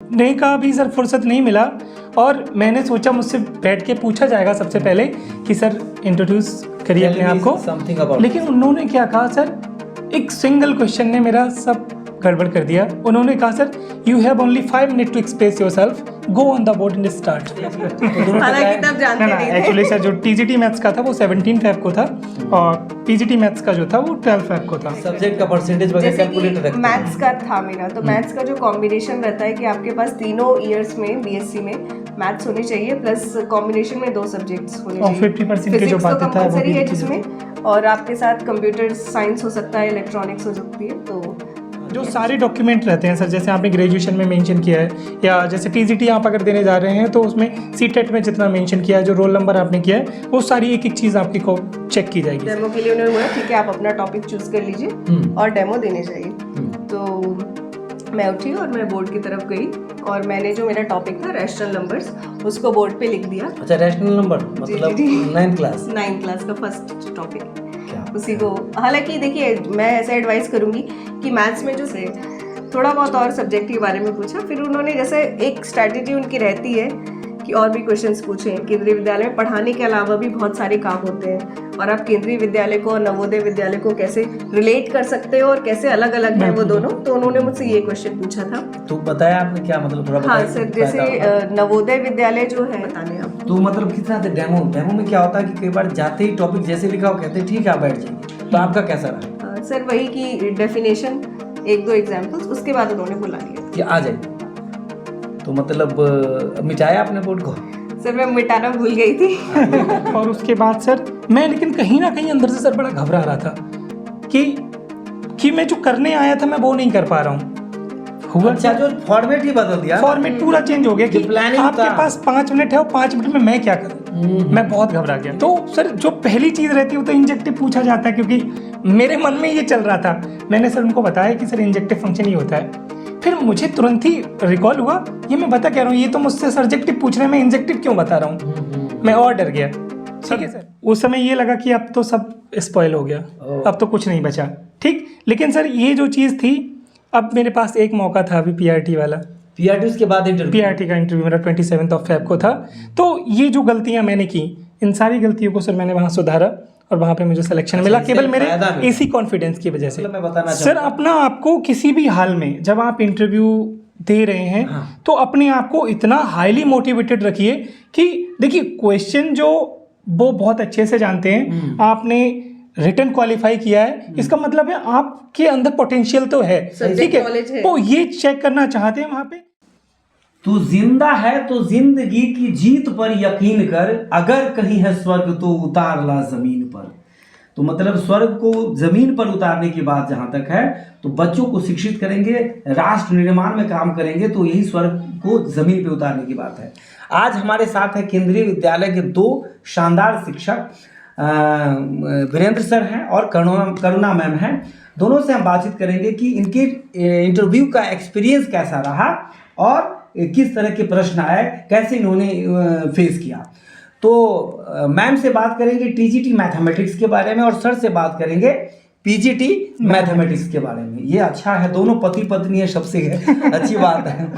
नहीं कहा अभी सर फुर्सत नहीं मिला, और मैंने सोचा मुझसे बैठ के पूछा जाएगा सबसे पहले कि सर इंट्रोड्यूस करिए अपने आप को, लेकिन उन्होंने क्या कहा सर, एक सिंगल क्वेश्चन ने मेरा सब गड़बड़ कर दिया। उन्होंने कहा sir you have only 5 minute to express yourself, go on the board and start. हालांकि तब जानते नहीं थे। एक्चुअली सर जो टीजीटी मैथ्स का था वो 17 फेब को था, और पीजीटी मैथ्स का जो था वो 12 फेब को था। सब्जेक्ट का परसेंटेज वगैरह कैलकुलेट रखते हैं। मैथ्स का था मेरा, तो मैथ्स का जो कॉम्बिनेशन रहता है कि आपके पास तीनों ईयर्स में बीएससी में मैथ्स होनी चाहिए, प्लस कॉम्बिनेशन में 2 सब्जेक्ट्स होने और चाहिए। 50% की जो बात था वो कंपलसरी है भी जिसमें, और आपके साथ कंप्यूटर साइंस हो सकता है, इलेक्ट्रॉनिक्स हो सकती है। तो जो सारे डॉक्यूमेंट रहते हैं सर, जैसे आपने ग्रेजुएशन में मेंशन किया है, या जैसे पीजीटी आप अगर देने जा रहे हैं तो उसमें सीटेट में जितना मेंशन किया है, जो रोल नंबर आपने किया है, वो सारी एक एक चीज़ आपकी को चेक की जाएगी। डेमो के लिए उन्होंने बोला ठीक है आप अपना टॉपिक चूज कर लीजिए और डेमो देने चाहिए। तो मैं उठी और मैं बोर्ड की तरफ गई, और मैंने जो मेरा टॉपिक था रैशनल नंबर्स, उसको बोर्ड पे लिख दिया। अच्छा, रैशनल नंबर मतलब 9th क्लास? 9th क्लास का फर्स्ट टॉपिक उसी को। हालांकि देखिए मैं ऐसा एडवाइस करूंगी कि मैथ्स में जो से थोड़ा बहुत और सब्जेक्ट के बारे में पूछा, फिर उन्होंने जैसे एक स्ट्रैटेजी उनकी रहती है कि और भी क्वेश्चंस पूछें। केंद्रीय विद्यालय में पढ़ाने के अलावा भी बहुत सारे काम होते हैं, और आप केंद्रीय विद्यालय को और नवोदय विद्यालय को कैसे रिलेट कर सकते हो और कैसे अलग अलग है वो दोनों। तो उन्होंने मुझसे ये क्वेश्चन पूछा था। तो बताया आपने क्या, मतलब थोड़ा हाँ सर, जैसे नवोदय विद्यालय जो है, बताने आप। तो मतलब कितना थे डेमो में क्या होता है कि कई बार जाते ही टॉपिक जैसे लिखा हो कहते हैं ठीक है आप बैठ जाइए, तो आपका कैसा रहा? सर वही की डेफिनेशन, 1-2 एग्जाम्पल्स, उसके बाद उन्होंने बुला लिया कि आ जाइए। तो मतलब मिटाया आपने बोर्ड को? सर मैं मिटाना भूल गई थी। और उसके बाद सर मैं लेकिन कहीं ना कहीं अंदर से सर बड़ा घबरा रहा था कि मैं जो करने आया था मैं वो नहीं कर पा रहा हूँ। हुआ अच्छा, जो फॉर्मेट ही बदल दिया, फॉर्मेट पूरा चेंज हो गया कि आपके पास 5 मिनट है और 5 मिनट में मैं क्या करूँ। मैं बहुत घबरा गया। तो सर जो पहली चीज़ रहती है वो तो इंजेक्टिव पूछा जाता है, क्योंकि मेरे मन में ये चल रहा था। मैंने सर उनको बताया कि सर इंजेक्टिव फंक्शन ही होता है। फिर मुझे तुरंत ही रिकॉल हुआ, ये मैं बता कह रहा हूँ, ये तो मुझसे सब्जेक्टिव पूछ रहे हैं, मैं इंजेक्टिव क्यों बता रहा हूँ। मैं और डर गया। ठीक है सर, उस समय ये लगा कि अब तो सब स्पॉइल हो गया, अब तो कुछ नहीं बचा। ठीक, लेकिन सर ये जो चीज़ थी, अब मेरे पास एक मौका था अभी पीआरटी वाला। पीआरटी उसके बाद इंटरव्यू? पीआरटी का इंटरव्यू मेरा 27 फेब को था। तो ये जो गलतियां मैंने की, इन सारी गलतियों को सर मैंने वहाँ सुधारा, और वहाँ पे मुझे सिलेक्शन मिला, केवल मेरे इसी कॉन्फिडेंस की वजह से। मतलब मैं बताना सर अपना आपको किसी भी हाल में जब आप इंटरव्यू दे रहे हैं, हाँ। तो अपने आप को इतना हाईली मोटिवेटेड रखिए कि देखिए क्वेश्चन जो वो बहुत अच्छे से जानते हैं, आपने रिटन क्वालिफाई किया है, इसका मतलब है आपके अंदर पोटेंशियल तो है। ठीक है, वो ये चेक करना चाहते हैं वहाँ पे। तू जिंदा है तो जिंदगी की जीत पर यकीन कर, अगर कहीं है स्वर्ग तो उतार ला जमीन पर। तो मतलब स्वर्ग को जमीन पर उतारने की बात जहां तक है, तो बच्चों को शिक्षित करेंगे, राष्ट्र निर्माण में काम करेंगे, तो यही स्वर्ग को जमीन पे उतारने की बात है। आज हमारे साथ है केंद्रीय विद्यालय के 2 शानदार शिक्षक, वीरेंद्र सर हैं और करुणा मैम हैं। दोनों से हम बातचीत करेंगे कि इनके इंटरव्यू का एक्सपीरियंस कैसा रहा और किस तरह के प्रश्न आए, कैसे इन्होंने फेस किया। तो मैम से बात करेंगे टीजीटी मैथमेटिक्स के बारे में, और सर से बात करेंगे पीजीटी मैथमेटिक्स के बारे में। ये अच्छा है, दोनों पति पत्नी है, सबसे अच्छी बात है।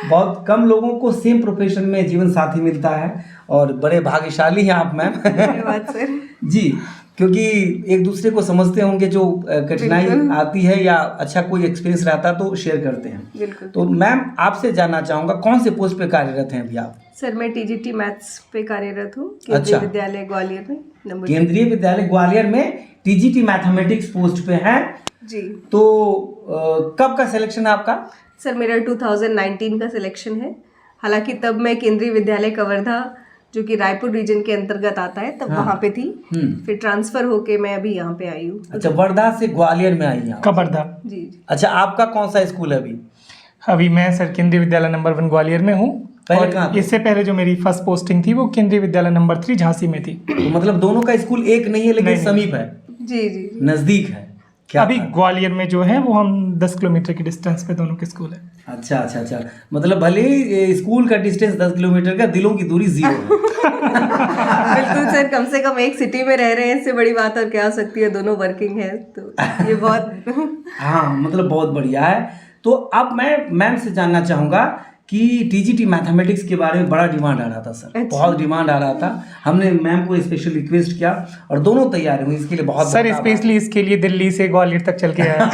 बहुत कम लोगों को सेम प्रोफेशन में जीवन साथी मिलता है, और बड़े भाग्यशाली हैं आप मैम। धन्यवाद सर। जी, क्योंकि एक दूसरे को समझते होंगे, जो कठिनाई आती है या अच्छा कोई एक्सपीरियंस रहता है तो शेयर करते हैं। तो मैम आपसे जानना चाहूँगा, कौन से पोस्ट पे कार्यरत हैं अभी आप? सर मैं टीजीटी मैथ्स पे कार्यरत हूँ, केंद्रीय विद्यालय ग्वालियर में। केंद्रीय विद्यालय ग्वालियर में टीजीटी मैथमेटिक्स पोस्ट पे हैं जी। तो कब का सिलेक्शन है आपका? सर मेरा 2019 का सिलेक्शन है। हालांकि तब मैं केंद्रीय विद्यालय कवर्धा, जो कि रायपुर रीजन के अंतर्गत आता है, तब वहाँ पे थी। फिर ट्रांसफर होके मैं अभी यहाँ पे आई हूँ। अच्छा, वर्धा से ग्वालियर में आई हैं? कवर्धा जी। अच्छा, आपका कौन सा स्कूल है अभी? अभी मैं सर केंद्रीय विद्यालय नंबर 1 ग्वालियर में हूँ, और इससे पहले जो मेरी फर्स्ट पोस्टिंग थी वो केंद्रीय विद्यालय नंबर 3 झांसी में थी। तो मतलब दोनों का स्कूल एक नहीं है, लेकिन समीप है? जी जी, नजदीक है। क्या अभी ग्वालियर में जो है वो हम 10 किलोमीटर की डिस्टेंस पे दोनों के स्कूल है। अच्छा अच्छा अच्छा, मतलब भले ही स्कूल का डिस्टेंस 10 किलोमीटर का, दिलों की दूरी 0 है। बिल्कुल सर, कम से कम एक सिटी में रह रहे हैं, इससे बड़ी बात और क्या हो सकती है। दोनों वर्किंग है, तो ये बहुत हाँ, मतलब बहुत बढ़िया है। तो अब मैं मैम से जानना चाहूँगा कि टीजीटी मैथमेटिक्स के बारे में बड़ा डिमांड आ रहा था सर। अच्छा। बहुत डिमांड आ रहा था। हमने मैम को स्पेशल रिक्वेस्ट किया और दोनों तैयार हुए इसके लिए। बहुत सर स्पेशली इसके लिए दिल्ली से ग्वालियर तक चल के आया।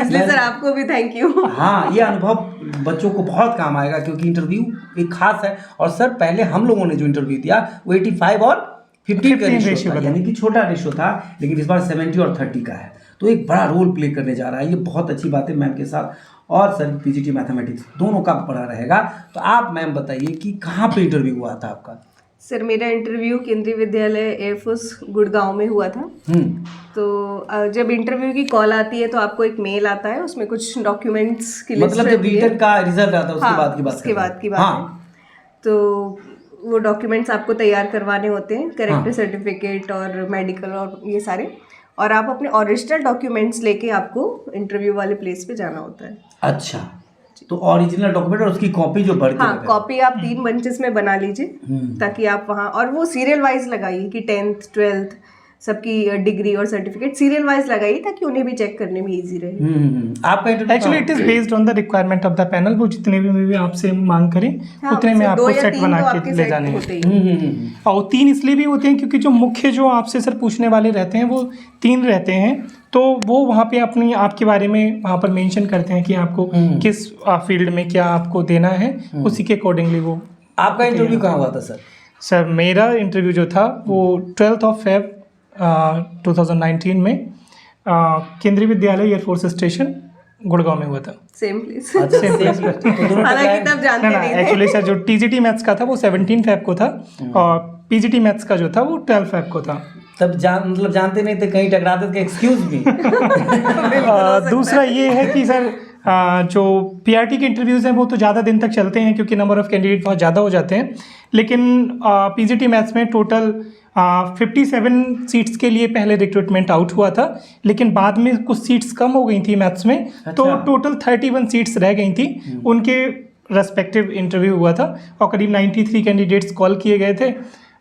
इसलिए सर आपको भी थैंक यू। हाँ, ये अनुभव बच्चों को बहुत काम आएगा क्योंकि इंटरव्यू एक खास है। और सर पहले हम लोगों ने जो इंटरव्यू दिया वो 85 और 15 का 15 रेशियो था, यानी कि छोटा रेशियो था, लेकिन इस बार 70 और 30 का है। तो एक बड़ा रोल प्ले करने जा रहा है, ये बहुत अच्छी बात है मैम के साथ। और सर पीजीटी मैथमेटिक्स दोनों का पढ़ा रहेगा। तो आप मैम बताइए कि कहाँ पे इंटरव्यू हुआ था आपका? सर मेरा इंटरव्यू केंद्रीय विद्यालय एयरफोर्स गुड़गांव में हुआ था। तो जब इंटरव्यू की कॉल आती है तो आपको एक मेल आता है, उसमें कुछ डॉक्यूमेंट्स की लिस्ट मतलब जब रिटर्न का रिजल्ट आता है उसके बाद की बात उसके बाद की बात हाँ। है। तो वो डॉक्यूमेंट्स आपको तैयार करवाने होते हैं, करेक्टर सर्टिफिकेट और मेडिकल और ये सारे, और आप अपने ओरिजिनल डॉक्यूमेंट्स लेके आपको इंटरव्यू वाले प्लेस पे जाना होता है। अच्छा, तो ओरिजिनल डॉक्यूमेंट और उसकी कॉपी जो भर के हाँ, कॉपी आप 3 बंचेस में बना लीजिए ताकि आप वहाँ, और वो सीरियल वाइज लगाइए कि 10th 12th सबकी डिग्री और सर्टिफिकेट सीरियल वाइज लगाइए ताकि उन्हें भी चेक करने में इजी रहे। आपका interview actually it is based on the requirement of the panel. वो जितने भी आपसे मांग करें उतने में आपको सेट बना के ले जाने हैं। और 3 इसलिए भी होते हैं क्योंकि जो मुख्य जो आपसे सर पूछने वाले रहते हैं वो 3 रहते हैं। तो वो वहाँ पे अपनी आपके बारे में वहाँ पर मेंशन करते हैं कि आपको किस फील्ड में क्या आपको देना है, उसी के अकॉर्डिंगली वो। आपका इंटरव्यू कहाँ हुआ था सर? सर मेरा इंटरव्यू जो था वो 12 Feb 2019 में केंद्रीय विद्यालय एयरफोर्स स्टेशन गुड़गांव में हुआ था। Same place. सेम प्लेस पर। हालांकि तब जानते नहीं थे। एक्चुअली सर जो टीजीटी मैथ्स का था वो 17 Feb को था और पीजीटी मैथ्स का जो था वो 12 Feb को था। तब मतलब जानते नहीं थे, कहीं टकराते थे, एक्सक्यूज मी। दूसरा ये है कि सर जो पीआरटी के इंटरव्यूज़ हैं वो तो ज़्यादा दिन तक चलते हैं क्योंकि नंबर ऑफ़ कैंडिडेट बहुत ज़्यादा हो जाते हैं। लेकिन पीजीटी मैथ्स में टोटल 57 सीट्स के लिए पहले रिक्रूटमेंट आउट हुआ था, लेकिन बाद में कुछ सीट्स कम हो गई थी मैथ्स में। अच्छा। तो टोटल 31 सीट्स रह गई थी, उनके रेस्पेक्टिव इंटरव्यू हुआ था और करीब 93 कैंडिडेट्स कॉल किए गए थे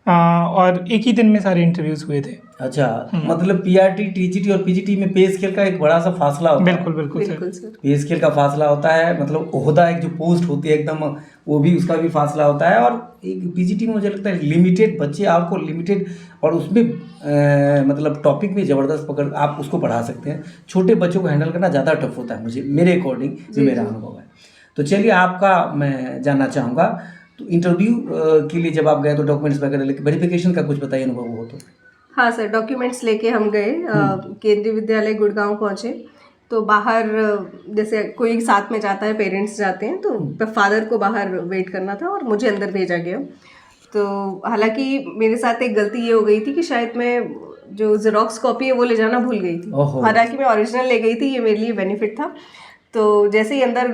और एक ही दिन में सारे इंटरव्यूज़ हुए थे। अच्छा, मतलब पीआरटी, टीजीटी और पीजीटी में पे स्केल का एक बड़ा सा फासला होता है। बिल्कुल बिल्कुल सर। पे स्केल का फासला होता है, मतलब ओहदा एक जो पोस्ट होती है एकदम, वो भी उसका भी फासला होता है। और एक पीजीटी में मुझे लगता है लिमिटेड बच्चे आपको लिमिटेड, और उसमें मतलब टॉपिक भी ज़बरदस्त पकड़ आप उसको पढ़ा सकते हैं। छोटे बच्चों को हैंडल करना ज़्यादा टफ होता है मुझे, मेरे अकॉर्डिंग जो मेरा अनुभव है। तो चलिए आपका मैं जानना चाहूँगा, तो इंटरव्यू के लिए जब आप गए तो डॉक्यूमेंट्स वगैरह लेके वेरिफिकेशन का कुछ बताइए अनुभव हो तो। हाँ सर, डॉक्यूमेंट्स लेके हम गए, केंद्रीय विद्यालय गुड़गांव पहुँचे। तो बाहर जैसे कोई साथ में जाता है, पेरेंट्स जाते हैं, तो फादर को बाहर वेट करना था और मुझे अंदर भेजा गया। तो हालांकि मेरे साथ एक गलती ये हो गई थी कि शायद मैं जो जेरोक्स कॉपी है वो ले जाना भूल गई थी। हालांकि मैं ओरिजिनल ले गई थी, ये मेरे लिए बेनिफिट था। तो जैसे ही अंदर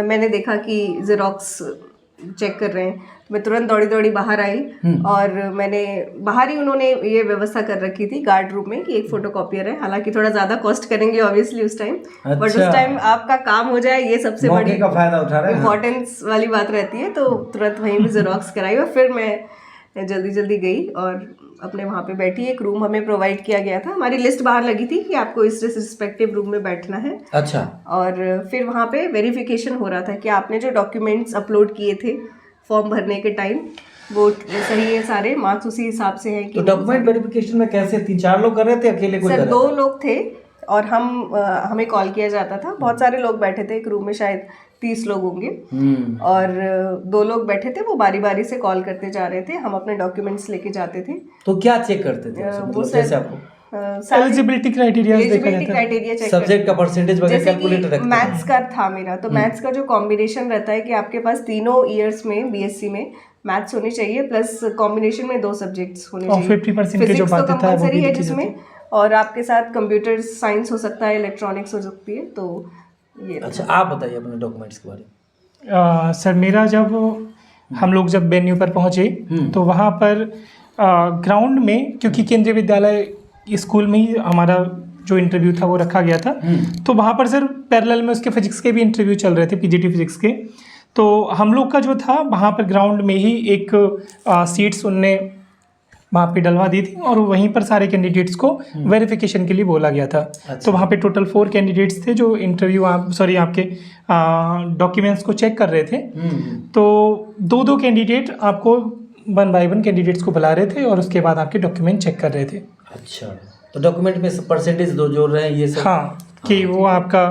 मैंने देखा कि जेरोक्स चेक कर रहे हैं, तो मैं तुरंत दौड़ी दौड़ी बाहर आई और मैंने बाहर ही, उन्होंने ये व्यवस्था कर रखी थी गार्ड रूम में कि एक फोटोकॉपियर है। हालांकि थोड़ा ज़्यादा कॉस्ट करेंगे ऑब्वियसली उस टाइम, बट उस टाइम आपका काम हो जाए ये सबसे बड़ी का फायदा उठा रहे हैं, इम्पोर्टेंस वाली बात रहती है। तो तुरंत वहीं पे जेरोक्स कराई और फिर मैं जल्दी जल्दी गई और अपने वहाँ पे बैठी। एक रूम हमें प्रोवाइड किया गया था, हमारी लिस्ट बाहर लगी थी कि आपको इस रिस्पेक्टिव रूम में बैठना है। अच्छा। और फिर वहाँ पे वेरिफिकेशन हो रहा था कि आपने जो डॉक्यूमेंट्स अपलोड किए थे फॉर्म भरने के टाइम वो सही है, सारे मार्क्स उसी हिसाब से हैं कि। तो डॉक्यूमेंट वेरिफिकेशन में कैसे 3-4 लोग कर रहे थे, अकेले कोई? सर 2 लोग थे और हमें कॉल किया जाता था। बहुत सारे लोग बैठे थे, एक रूम में शायद 30 लोग होंगे और 2 लोग बैठे थे, वो बारी बारी से कॉल करते जा रहे थे। हम अपने डॉक्यूमेंट्स लेके जाते थे। तो क्या चेक करते थे? वो जैसे आपको एलिजिबिलिटी क्राइटेरिया चेक, सब्जेक्ट का परसेंटेज वगैरह कैलकुलेट रखते हैं। मैथ्स का था मेरा, तो मैथ्स का जो कॉम्बिनेशन रहता है कि आपके पास तीनों ईयर्स में बीएससी में मैथ्स होनी चाहिए, प्लस कॉम्बिनेशन में 2 सब्जेक्ट्स होने चाहिए। 50% की जो बात है वो भी है जिसमें, और आपके साथ कंप्यूटर साइंस हो सकता है, इलेक्ट्रॉनिक्स हो सकती है। तो ये। अच्छा, आप बताइए अपने डॉक्यूमेंट्स के बारे में। सर मेरा जब हम लोग जब वेन्यू पर पहुँचे तो वहाँ पर ग्राउंड में, क्योंकि केंद्रीय विद्यालय स्कूल में ही हमारा जो इंटरव्यू था वो रखा गया था, तो वहाँ पर सर पैरेलल में उसके फिजिक्स के भी इंटरव्यू चल रहे थे, पीजीटी फिजिक्स के। तो हम लोग का जो था वहाँ पर ग्राउंड में ही एक सीट्स उनने वहाँ पे डलवा दी थी और वहीं पर सारे कैंडिडेट्स को वेरिफिकेशन के लिए बोला गया था। तो वहाँ पे टोटल 4 कैंडिडेट्स थे जो इंटरव्यू आपके डॉक्यूमेंट्स को चेक कर रहे थे। तो 2 कैंडिडेट आपको 1 बाय 1 कैंडिडेट्स को बुला रहे थे और उसके बाद आपके डॉक्यूमेंट चेक कर रहे थे। अच्छा, तो डॉक्यूमेंट में परसेंटेज जोड़ रहे हैं ये सब? हाँ, कि वो आपका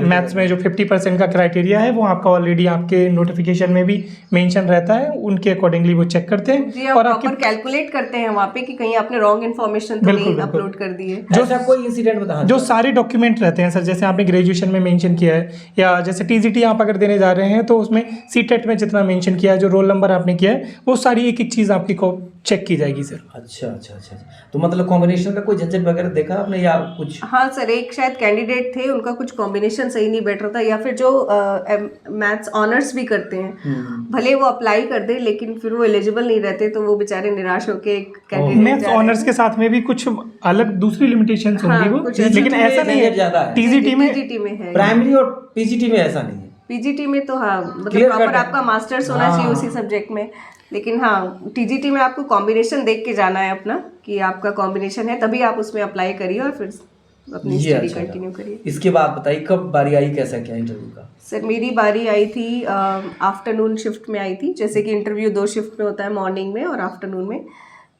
मैथ्स में जो 50% का क्राइटेरिया है वो आपका ऑलरेडी आपके नोटिफिकेशन में भी मेंशन रहता है, उनके अकॉर्डिंगली वो चेक करते हैं और आपके कैलकुलेट करते हैं वहाँ पे कि कहीं आपने रॉन्ग इन्फॉर्मेशन तो नहीं अपलोड कर दी है। जो ऐसा कोई इंसिडेंट बता, जो सारे डॉक्यूमेंट रहते हैं सर, जैसे आपने ग्रेजुएशन में मेंशन किया है या जैसे टीजीटी आप अगर देने जा रहे हैं तो उसमें सीटेट में जितना मेंशन किया है, जो रोल नंबर आपने किया है, वो सारी एक एक चीज़ आपकी को चेक की जाएगी सर। अच्छा अच्छा अच्छा, तो मतलब कॉम्बिनेशन का कोई झंझट वगैरह देखा आपने या कुछ? हाँ सर, एक शायद कैंडिडेट थे, उनका कुछ कॉम्बिनेशन सही नहीं बैठ रहा था, या फिर जो मैथ्स ऑनर्स भी करते हैं, भले वो अप्लाई कर दे लेकिन फिर वो एलिजिबल नहीं रहते, तो वो बेचारे निराश होके एक कैंडिडेट मैथ्स ऑनर्स के साथ में भी कुछ अलग दूसरी लिमिटेशंस होंगी वो, लेकिन ऐसा नहीं है। टीजीटी में है, प्राइमरी और पीजीटी में ऐसा नहीं है। पीजीटी में तो हाँ, मतलब प्रॉपर आपका मास्टर्स होना चाहिए उसी सब्जेक्ट में, लेकिन हाँ टीजीटी में आपको कॉम्बिनेशन देख के जाना है अपना कि आपका कॉम्बिनेशन है, तभी आप उसमें अप्लाई करिए और फिर अपनी स्टडी कंटिन्यू करिए। इसके बाद बताइए कब बारी आई, कैसा क्या इंटरव्यू का? सर मेरी बारी आई थी आफ्टरनून शिफ्ट में आई थी, जैसे कि इंटरव्यू 2 शिफ्ट में होता है, मॉर्निंग में और आफ्टरनून में,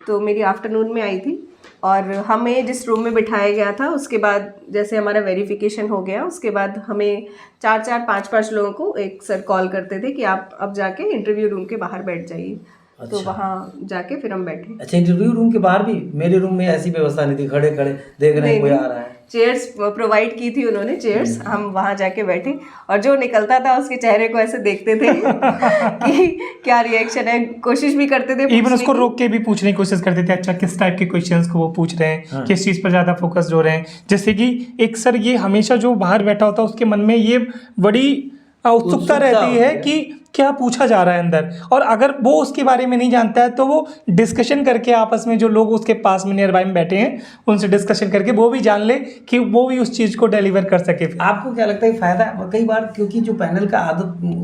तो मेरी आफ्टरनून में आई थी। और हमें जिस रूम में बिठाया गया था उसके बाद जैसे हमारा वेरिफिकेशन हो गया, उसके बाद हमें 4-4, 5-5 लोगों को एक सर कॉल करते थे कि आप अब जाके इंटरव्यू रूम के बाहर बैठ जाइए। अच्छा। तो वहाँ जाके फिर हम बैठे। अच्छा, इंटरव्यू रूम के बाहर भी? मेरे रूम में ऐसी व्यवस्था नहीं थी, खड़े खड़े देख रहे हैं कोई आ रहा है। चेयर्स प्रोवाइड की थी उन्होंने, चेयर्स, हम वहाँ जाके बैठे और जो निकलता था उसके चेहरे को ऐसे देखते थे कि क्या रिएक्शन है, कोशिश भी करते थे, इवन उसको रोक के भी पूछने की कोशिश करते थे, अच्छा किस टाइप के क्वेश्चंस को वो पूछ रहे हैं, हाँ। किस चीज़ पर ज़्यादा फोकस्ड हो रहे हैं। जैसे कि एक सर ये हमेशा जो बाहर बैठा होता है उसके मन में ये बड़ी उत्सुकता रहती है कि क्या पूछा जा रहा है अंदर, और अगर वो उसके बारे में नहीं जानता है तो वो डिस्कशन करके आपस में जो लोग उसके पास में नियर बाय में बैठे हैं उनसे डिस्कशन करके वो भी जान ले कि वो भी उस चीज़ को डिलीवर कर सके। आपको क्या लगता है फायदा? कई बार क्योंकि जो पैनल का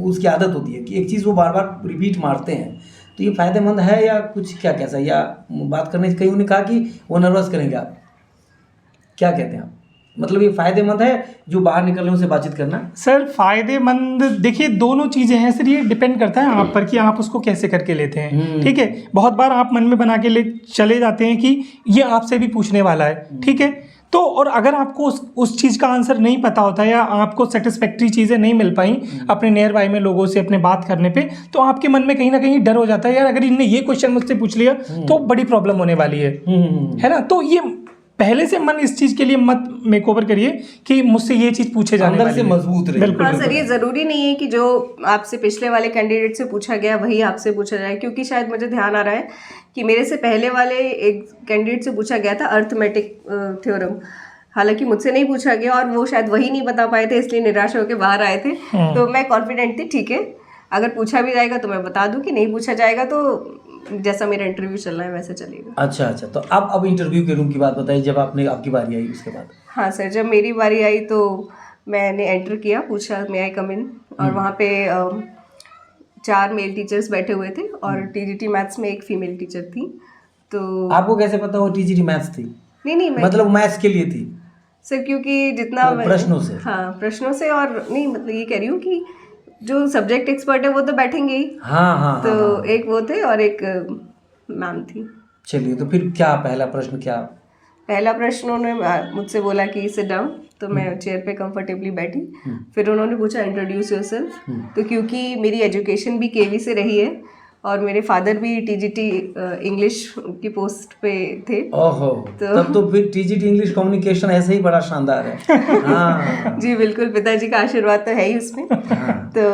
उसकी आदत होती है कि एक चीज़ वो बार बार रिपीट मारते हैं, तो ये फायदेमंद है या कुछ क्या कैसा, या बात करने से कहीं उन्होंने कहा कि वो नर्वस करेंगे, आप क्या कहते हैं आप? मतलब ये फायदेमंद है जो बाहर निकलने उनसे बातचीत करना? सर फायदेमंद देखिए दोनों चीज़ें हैं सर, ये डिपेंड करता है आप पर कि आप उसको कैसे करके लेते हैं। ठीक है, बहुत बार आप मन में बना के ले चले जाते हैं कि ये आपसे भी पूछने वाला है, ठीक है, तो और अगर आपको उस चीज़ का आंसर नहीं पता होता या आपको सेटिस्फैक्ट्री चीज़ें नहीं मिल पाई अपने नियर बाय में लोगों से अपने बात करने पे, तो आपके मन में कहीं ना कहीं डर हो जाता है, यार अगर इनने ये क्वेश्चन मुझसे पूछ लिया तो बड़ी प्रॉब्लम होने वाली है ना। तो ये पहले से मन इस चीज़ के लिए मत मेकओवर करिए कि मुझसे ये चीज़ पूछे जाने वाली से मजबूत रहे। बिल्कुल हाँ सर, ये ज़रूरी नहीं है कि जो आपसे पिछले वाले कैंडिडेट से पूछा गया वही आपसे पूछा जाए, क्योंकि शायद मुझे ध्यान आ रहा है कि मेरे से पहले वाले एक कैंडिडेट से पूछा गया था अर्थमेटिक थ्योरम, हालांकि मुझसे नहीं पूछा गया और वो शायद वही नहीं बता पाए थे, इसलिए निराश होकर बाहर आए थे। तो मैं कॉन्फिडेंट थी, ठीक है अगर पूछा भी जाएगा तो मैं बता दूं, कि नहीं पूछा जाएगा तो जैसा मेरा इंटरव्यू चल रहा है वैसे चलेगा। अच्छा अच्छा, तो अब इंटरव्यू के रूम की बात बताइए, जब आपकी बारी आई उसके बाद। हाँ सर, जब मेरी बारी आई तो मैंने एंटर किया, पूछा मे आई कम इन, और वहाँ पे 4 मेल टीचर्स बैठे हुए थे और टीजीटी मैथ्स में एक फीमेल टीचर थी। तो आपको कैसे पता वो टीजीटी मैथ्स थी? नहीं मतलब मैथ्स के लिए थी सर, क्योंकि जितना प्रश्नों से, हाँ प्रश्नों से, और नहीं मतलब ये कह रही हूँ कि जो सब्जेक्ट एक्सपर्ट है वो तो बैठेंगे ही। हाँ, तो एक वो थे और एक मैम थी। चलिए, तो फिर क्या पहला प्रश्न क्या? पहला प्रश्न उन्होंने मुझसे बोला कि सिट डाउन, तो मैं चेयर पे कंफर्टेबली बैठी। फिर उन्होंने पूछा इंट्रोड्यूस योरसेल्फ, तो क्योंकि मेरी एजुकेशन भी केवी से रही है और मेरे फादर भी टीजीटी इंग्लिश की पोस्ट पे थे। ओहो, तब तो फिर टीजीटी इंग्लिश कम्युनिकेशन ऐसे ही बड़ा शानदार है। हाँ जी बिल्कुल, पिताजी का आशीर्वाद तो है ही उसमें। तो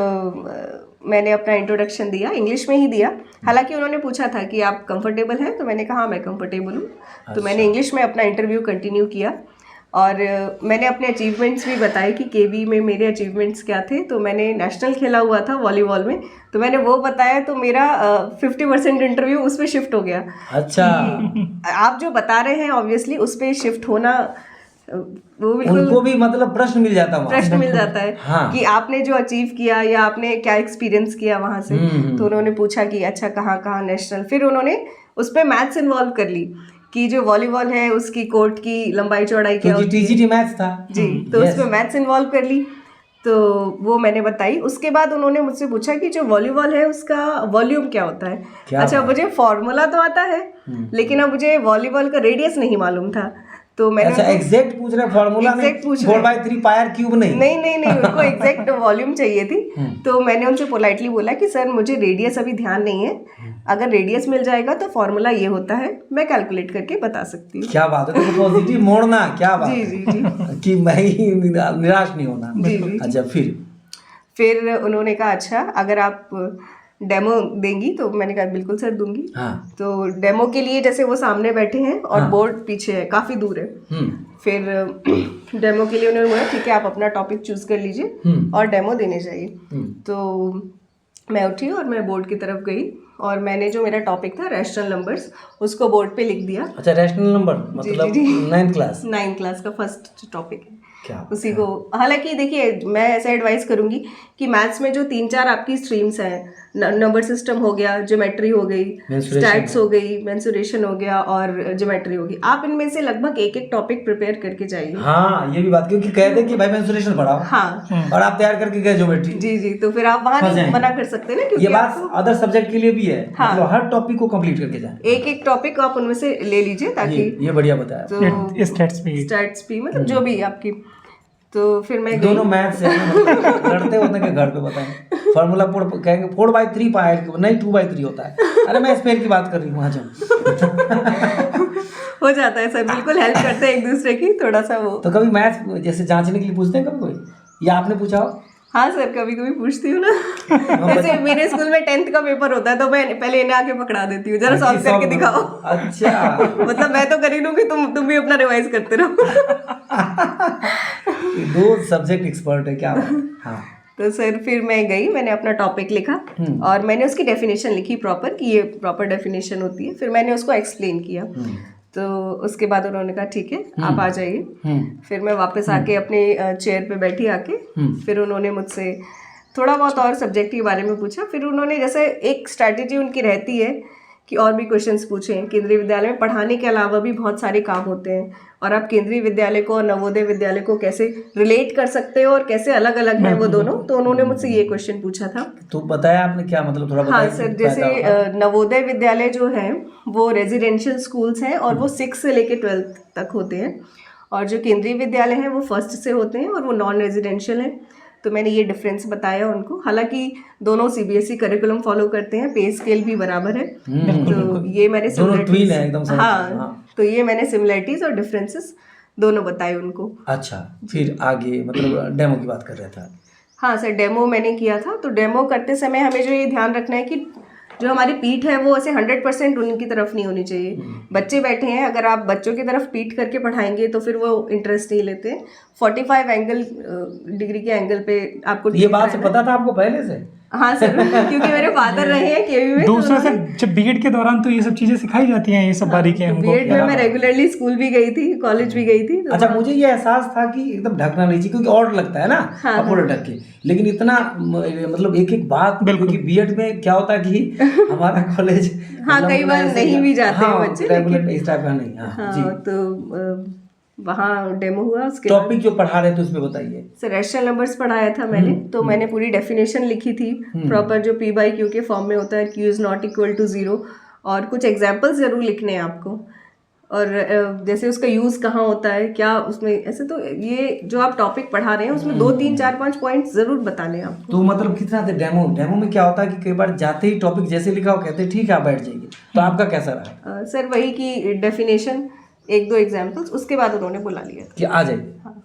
मैंने अपना इंट्रोडक्शन दिया, इंग्लिश में ही दिया। हालांकि उन्होंने पूछा था कि आप कंफर्टेबल हैं, तो मैंने कहा मैं कंफर्टेबल हूँ। तो मैंने इंग्लिश में अपना इंटरव्यू कंटिन्यू किया और मैंने अपने अचीवमेंट्स भी बताए कि केवी में मेरे अचीवमेंट्स क्या थे। तो मैंने नेशनल खेला हुआ था वॉलीबॉल में, तो मैंने वो बताया, तो मेरा 50% इंटरव्यू उस पर शिफ्ट हो गया। अच्छा, आप जो बता रहे हैं ऑब्वियसली उस पर शिफ्ट होना, वो बिल्कुल उनको भी मतलब प्रश्न मिल जाता है। हाँ। कि आपने जो अचीव किया या आपने क्या एक्सपीरियंस किया वहाँ से। तो उन्होंने पूछा कि अच्छा कहाँ नेशनल, फिर उन्होंने उस पर मैथ्स इन्वॉल्व कर ली कि जो वॉलीबॉल है उसकी कोर्ट की लंबाई चौड़ाई क्या क्योंकि होती है। टीजीटी मैथ्स था। जी, तो Yes. उसमें मैथ्स इन्वॉल्व कर ली, तो वो मैंने बताई। उसके बाद उन्होंने मुझसे पूछा कि जो वॉलीबॉल है उसका वॉल्यूम क्या होता है। क्या अच्छा, बात। मुझे फॉर्मूला तो आता है लेकिन अब मुझे वॉलीबॉल का रेडियस नहीं मालूम था, तो मैंने अच्छा, एग्जैक्ट पूछ रहे फॉर्मूला में, Exact पूछ रहे। 4/3 पायर क्यूब नहीं। नहीं उनको एग्जैक्ट वॉल्यूम चाहिए थी। तो मैंने उनसे पोलाइटली बोला कि सर मुझे रेडियस अभी ध्यान नहीं है, अगर रेडियस मिल जाएगा तो फॉर्मूला ये होता है, मैं कैलकुलेट करके बता सकती हूँ। क्या बात है, तो पॉजिटिव मोड़ना, क्या बात जी है। जी जी कि मैं ही निराश नहीं होना। जी, जी। अच्छा, फिर उन्होंने कहा अच्छा अगर आप डेमो देंगी, तो मैंने कहा बिल्कुल सर दूंगी। हाँ। तो डेमो के लिए जैसे वो सामने बैठे हैं और हाँ। बोर्ड पीछे है, काफ़ी दूर है। फिर डेमो के लिए उन्होंने बोला ठीक है आप अपना टॉपिक चूज कर लीजिए और डेमो देने जाइए। तो मैं उठी और मैं बोर्ड की तरफ गई और मैंने जो मेरा टॉपिक था रैशनल नंबर्स उसको बोर्ड पे लिख दिया। अच्छा, रैशनल नंबर मतलब 9th क्लास? 9th क्लास का फर्स्ट टॉपिक है क्या उसी को। हालांकि देखिए मैं ऐसा एडवाइस करूंगी कि मैथ्स में जो 3-4 आपकी स्ट्रीम्स हैं, नंबर सिस्टम हो गया, ज्योमेट्री हो गई, स्टैट्स हो गई, मेंसुरेशन हो गया और ज्योमेट्री हो गई, आप इनमें से लगभग एक एक टॉपिक प्रिपेयर करके जाइए। हाँ, ये भी बात, क्योंकि कहते कि भाई मेंसुरेशन पढ़ाओ। हाँ। और आप तैयार करके गए ज्योमेट्री। जी जी, तो फिर आप वहाँ नहीं मना कर सकते ना, क्योंकि ये बात अदर सब्जेक्ट के लिए भी है। हाँ। मतलब हर टॉपिक को कंप्लीट करके जाए, एक एक टॉपिक आप उनमें से ले लीजिए ताकि ये बढ़िया बताया। तो स्टैट्स भी मतलब जो भी आपकी। तो फिर मैं दोनों मैथ से लड़ते होते हैं घर पे, बताएं फॉर्मूला कहेंगे 4/3 पायर क्यूब नहीं 2/3 होता है। अरे मैं स्पेयर की बात कर रही हूँ। वहाँ हो जाता है सर, बिल्कुल हेल्प करते हैं एक दूसरे की थोड़ा सा वो। तो कभी मैथ जैसे जांचने के लिए पूछते हैं कभी कोई, या आपने पूछा हो? हाँ सर, कभी कभी पूछती हूँ ना। जैसे मेरे स्कूल में 10th का पेपर होता है तो मैं पहले इन्हें आके पकड़ा देती हूँ, जरा सॉल्व करके दिखाओ। अच्छा। मतलब मैं तो कर ही लूँगी, तुम भी अपना रिवाइज करते रहो। दो सब्जेक्ट एक्सपर्ट है, क्या बात है। हाँ। तो सर फिर मैं गई, मैंने अपना टॉपिक लिखा और मैंने उसकी डेफिनेशन लिखी प्रॉपर कि ये प्रॉपर डेफिनेशन होती है। फिर मैंने उसको एक्सप्लेन किया। तो उसके बाद उन्होंने कहा ठीक है आप आ जाइए। फिर मैं वापस आके अपने चेयर पे बैठी आके, फिर उन्होंने मुझसे थोड़ा बहुत और सब्जेक्ट के बारे में पूछा। फिर उन्होंने जैसे एक स्ट्रैटेजी उनकी रहती है कि और भी क्वेश्चंस पूछें। केंद्रीय विद्यालय में पढ़ाने के अलावा भी बहुत सारे काम होते हैं और आप केंद्रीय विद्यालय को और नवोदय विद्यालय को कैसे रिलेट कर सकते हो और कैसे अलग अलग हैं वो दोनों। तो उन्होंने मुझसे ये क्वेश्चन पूछा था। तो बताया आपने क्या, मतलब थोड़ा बताइए। हाँ सर, जैसे नवोदय विद्यालय जो है वो रेजिडेंशियल स्कूल्स हैं और वो 6 से लेके 12th तक होते हैं, और जो केंद्रीय विद्यालय हैं वो 1st से होते हैं और वो नॉन रेजिडेंशियल हैं। तो मैंने ये डिफरेंस बताया उनको। हालांकि दोनों सीबीएसई करिकुलम फॉलो करते हैं, पे स्केल भी बराबर है। तो ये मैंने ट्विन है एकदम। हाँ, तो ये मैंने सिमिलरिटीज और डिफरेंसेस दोनों बताए उनको। अच्छा, फिर आगे मतलब डेमो की बात कर रहा था। हाँ सर, डेमो मैंने किया था। तो डेमो करते समय हमें जो ये ध्यान रखना है कि जो हमारी पीठ है वो ऐसे 100% उनकी तरफ नहीं होनी चाहिए। बच्चे बैठे हैं, अगर आप बच्चों की तरफ पीठ करके पढ़ाएंगे तो फिर वो इंटरेस्ट नहीं लेते। 45 डिग्री के एंगल पे आपको ये बात से पता था आपको पहले से? हाँ सर, क्योंकि मेरे फादर रहे हैं केवी में। दूसरा सर, जब बीएड के दौरान तो ये सब चीजें सिखाई जाती हैं, ये सब बारीकियां हमको। बीएड में मैं रेगुलरली स्कूल भी गई थी, कॉलेज भी गई थी। अच्छा, मुझे ये एहसास था कि एकदम ढकना नहीं चाहिए, क्योंकि और लगता है ना पूरा ढक के, लेकिन इतना मतलब एक एक बात, क्योंकि बीएड में क्या होता है कि हमारा कॉलेज हाँ कई बार नहीं भी जाते हैं बच्चे, रेगुलर इस टाइप का नहीं। हाँ, तो वहाँ डेमो हुआ। उसके टॉपिक जो पढ़ा रहे थे उसमें बताइए सर। रैशनल नंबर्स पढ़ाया था मैंने, तो मैंने पूरी डेफिनेशन लिखी थी प्रॉपर, जो पी बाई क्यू के फॉर्म में होता है, Q is not equal to 0, और कुछ एग्जाम्पल्स जरूर लिखने हैं आपको, और जैसे उसका यूज़ कहाँ होता है, क्या उसमें ऐसे। तो ये जो आप टॉपिक पढ़ा रहे हैं उसमें 2, 3, 4, 5 पॉइंट जरूर बताने हैं आपको। तो मतलब कितना थे डेमो में क्या होता है कि कई बार जाते ही टॉपिक जैसे लिखा हो कहते हैं ठीक है आप बैठ जाइए, तो आपका कैसा रहा? सर वही कि डेफिनेशन, 1-2 एग्जाम्पल्स, उसके बाद उन्होंने बुला लिया कि आ जाइए। हाँ।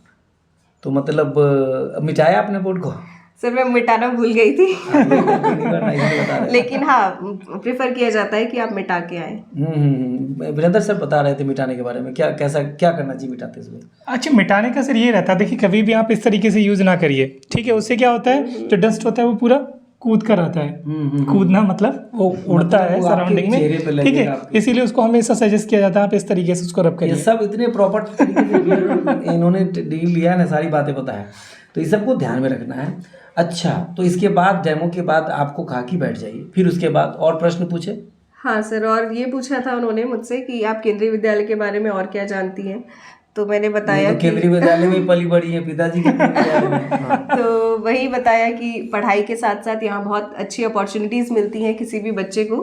तो मतलब मिटाया आपने बोर्ड को? सर मैं मिटाना भूल गई थी। बता लेकिन हाँ, प्रेफर किया जाता है कि आप मिटा के आए। वीरेंद्र सर बता रहे थे मिटाने के बारे में, क्या करना चाहिए मिटाते समय? अच्छा, मिटाने का सर ये रहता है, देखिए कभी भी आप इस तरीके से यूज़ ना करिए, ठीक है। उससे क्या होता है, जो डस्ट होता है वो पूरा कूद कर आता है। कूदना मतलब वो उड़ता है सराउंडिंग में, ठीक है। इसीलिए उसको हमेशा सजेस्ट किया जाता है आप इस तरीके से उसको रब करिए। ये सब इतने प्रॉपर तरीके से इन्होंने डील लिया है, सारी बातें बताया, तो इस सबको ध्यान में रखना है। अच्छा, तो इसके बाद डेमो के बाद आपको कहा कि बैठ जाइए, फिर उसके बाद और प्रश्न पूछे? हाँ सर, और ये पूछा था उन्होंने मुझसे कि आप केंद्रीय विद्यालय के बारे में और क्या जानती हैं, तो मैंने बताया तो केंद्रीय विद्यालय में पली बड़ी है, पिताजी के विद्यालय में। हाँ। तो वही बताया कि पढ़ाई के साथ साथ यहाँ बहुत अच्छी अपॉर्चुनिटीज मिलती हैं किसी भी बच्चे को,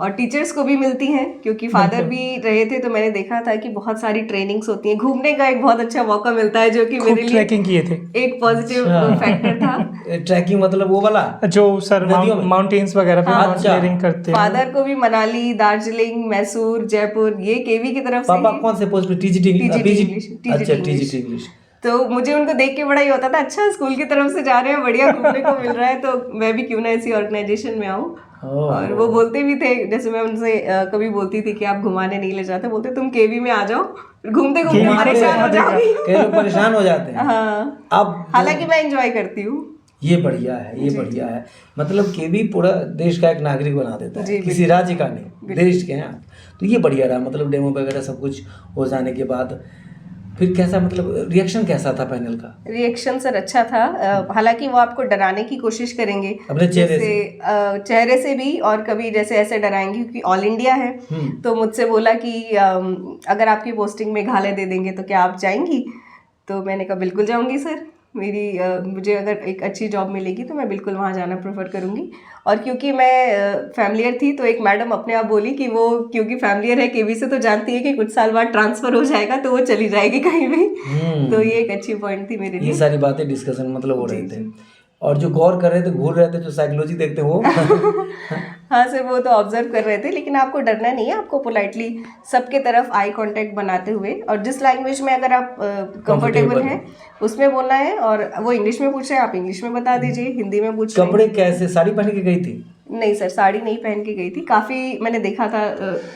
और टीचर्स को भी मिलती हैं, क्योंकि फादर भी रहे थे तो मैंने देखा था कि बहुत सारी ट्रेनिंग्स होती हैं, घूमने का एक बहुत अच्छा मौका मिलता है, जो कि मेरे लिए ट्रैकिंग किए थे, एक पॉजिटिव फैक्टर था। ट्रैकिंग मतलब वो वाला जो सर माउंटेन्स वगैरह पे माउंटेनियरिंग करते हैं। फादर को भी मनाली, दार्जिलिंग, मैसूर, जयपुर, ये केवी की तरफ से। पापा कौन से पोस्ट पे? TGT English. TGT English. तो मुझे उनको देख के बड़ा ही होता था, अच्छा स्कूल की तरफ से जा रहे हैं, बढ़िया घूमने को मिल रहा है, तो मैं भी क्यों ना इसी ऑर्गेनाइजेशन में आऊँ। और वो बोलते भी थे, जैसे मैं उनसे कभी बोलती थी कि आप घुमाने नहीं ले जाते, बोलते तुम केवी में आ जाओ, घूमते घूमते परेशान हो जाओगी। कई लोग परेशान हो जाते हैं। हाँ, अब हालांकि मैं एंजॉय करती हूँ। ये बढ़िया है, ये बढ़िया है। मतलब केवी पूरा देश का एक नागरिक बना देता है, किसी राज्य का नहीं, देश के हैं आप। तो ये बढ़िया रहा, मतलब डेमो वगैरह सब कुछ हो जाने के बाद फिर कैसा, मतलब रिएक्शन कैसा था पैनल का? रिएक्शन सर अच्छा था, हालांकि वो आपको डराने की कोशिश करेंगे अपने चेहरे से, चेहरे से भी, और कभी जैसे ऐसे डराएंगे क्योंकि ऑल इंडिया है। तो मुझसे बोला कि अगर आपकी पोस्टिंग मेघालय दे देंगे तो क्या आप जाएंगी? तो मैंने कहा बिल्कुल जाऊंगी सर, मुझे अगर एक अच्छी जॉब मिलेगी तो मैं बिल्कुल वहाँ जाना प्रेफर करूँगी। और क्योंकि मैं फैमिलियर थी, तो एक मैडम अपने आप बोली कि वो क्योंकि फैमिलियर है केवी से, तो जानती है कि कुछ साल बाद ट्रांसफर हो जाएगा तो वो चली जाएगी कहीं भी। तो ये एक अच्छी पॉइंट थी मेरे लिए। ये सारी बातें डिस्कशन मतलब हो रहे थे, और जो गौर कर रहे थे, घूर रहे थे, जो साइकोलॉजी देखते हो हाँ सर, वो तो ऑब्जर्व कर रहे थे, लेकिन आपको डरना नहीं है, आपको पोलाइटली सबके तरफ आई कांटेक्ट बनाते हुए, और जिस लैंग्वेज में अगर आप कंफर्टेबल हैं उसमें बोलना है। और वो इंग्लिश में पूछ रहे हैं, आप इंग्लिश में बता दीजिए, हिंदी में पूछ रहे हैं। कपड़े कैसे, साड़ी पहन के गई थी? नहीं सर, साड़ी नहीं पहन के गई थी। काफ़ी मैंने देखा था,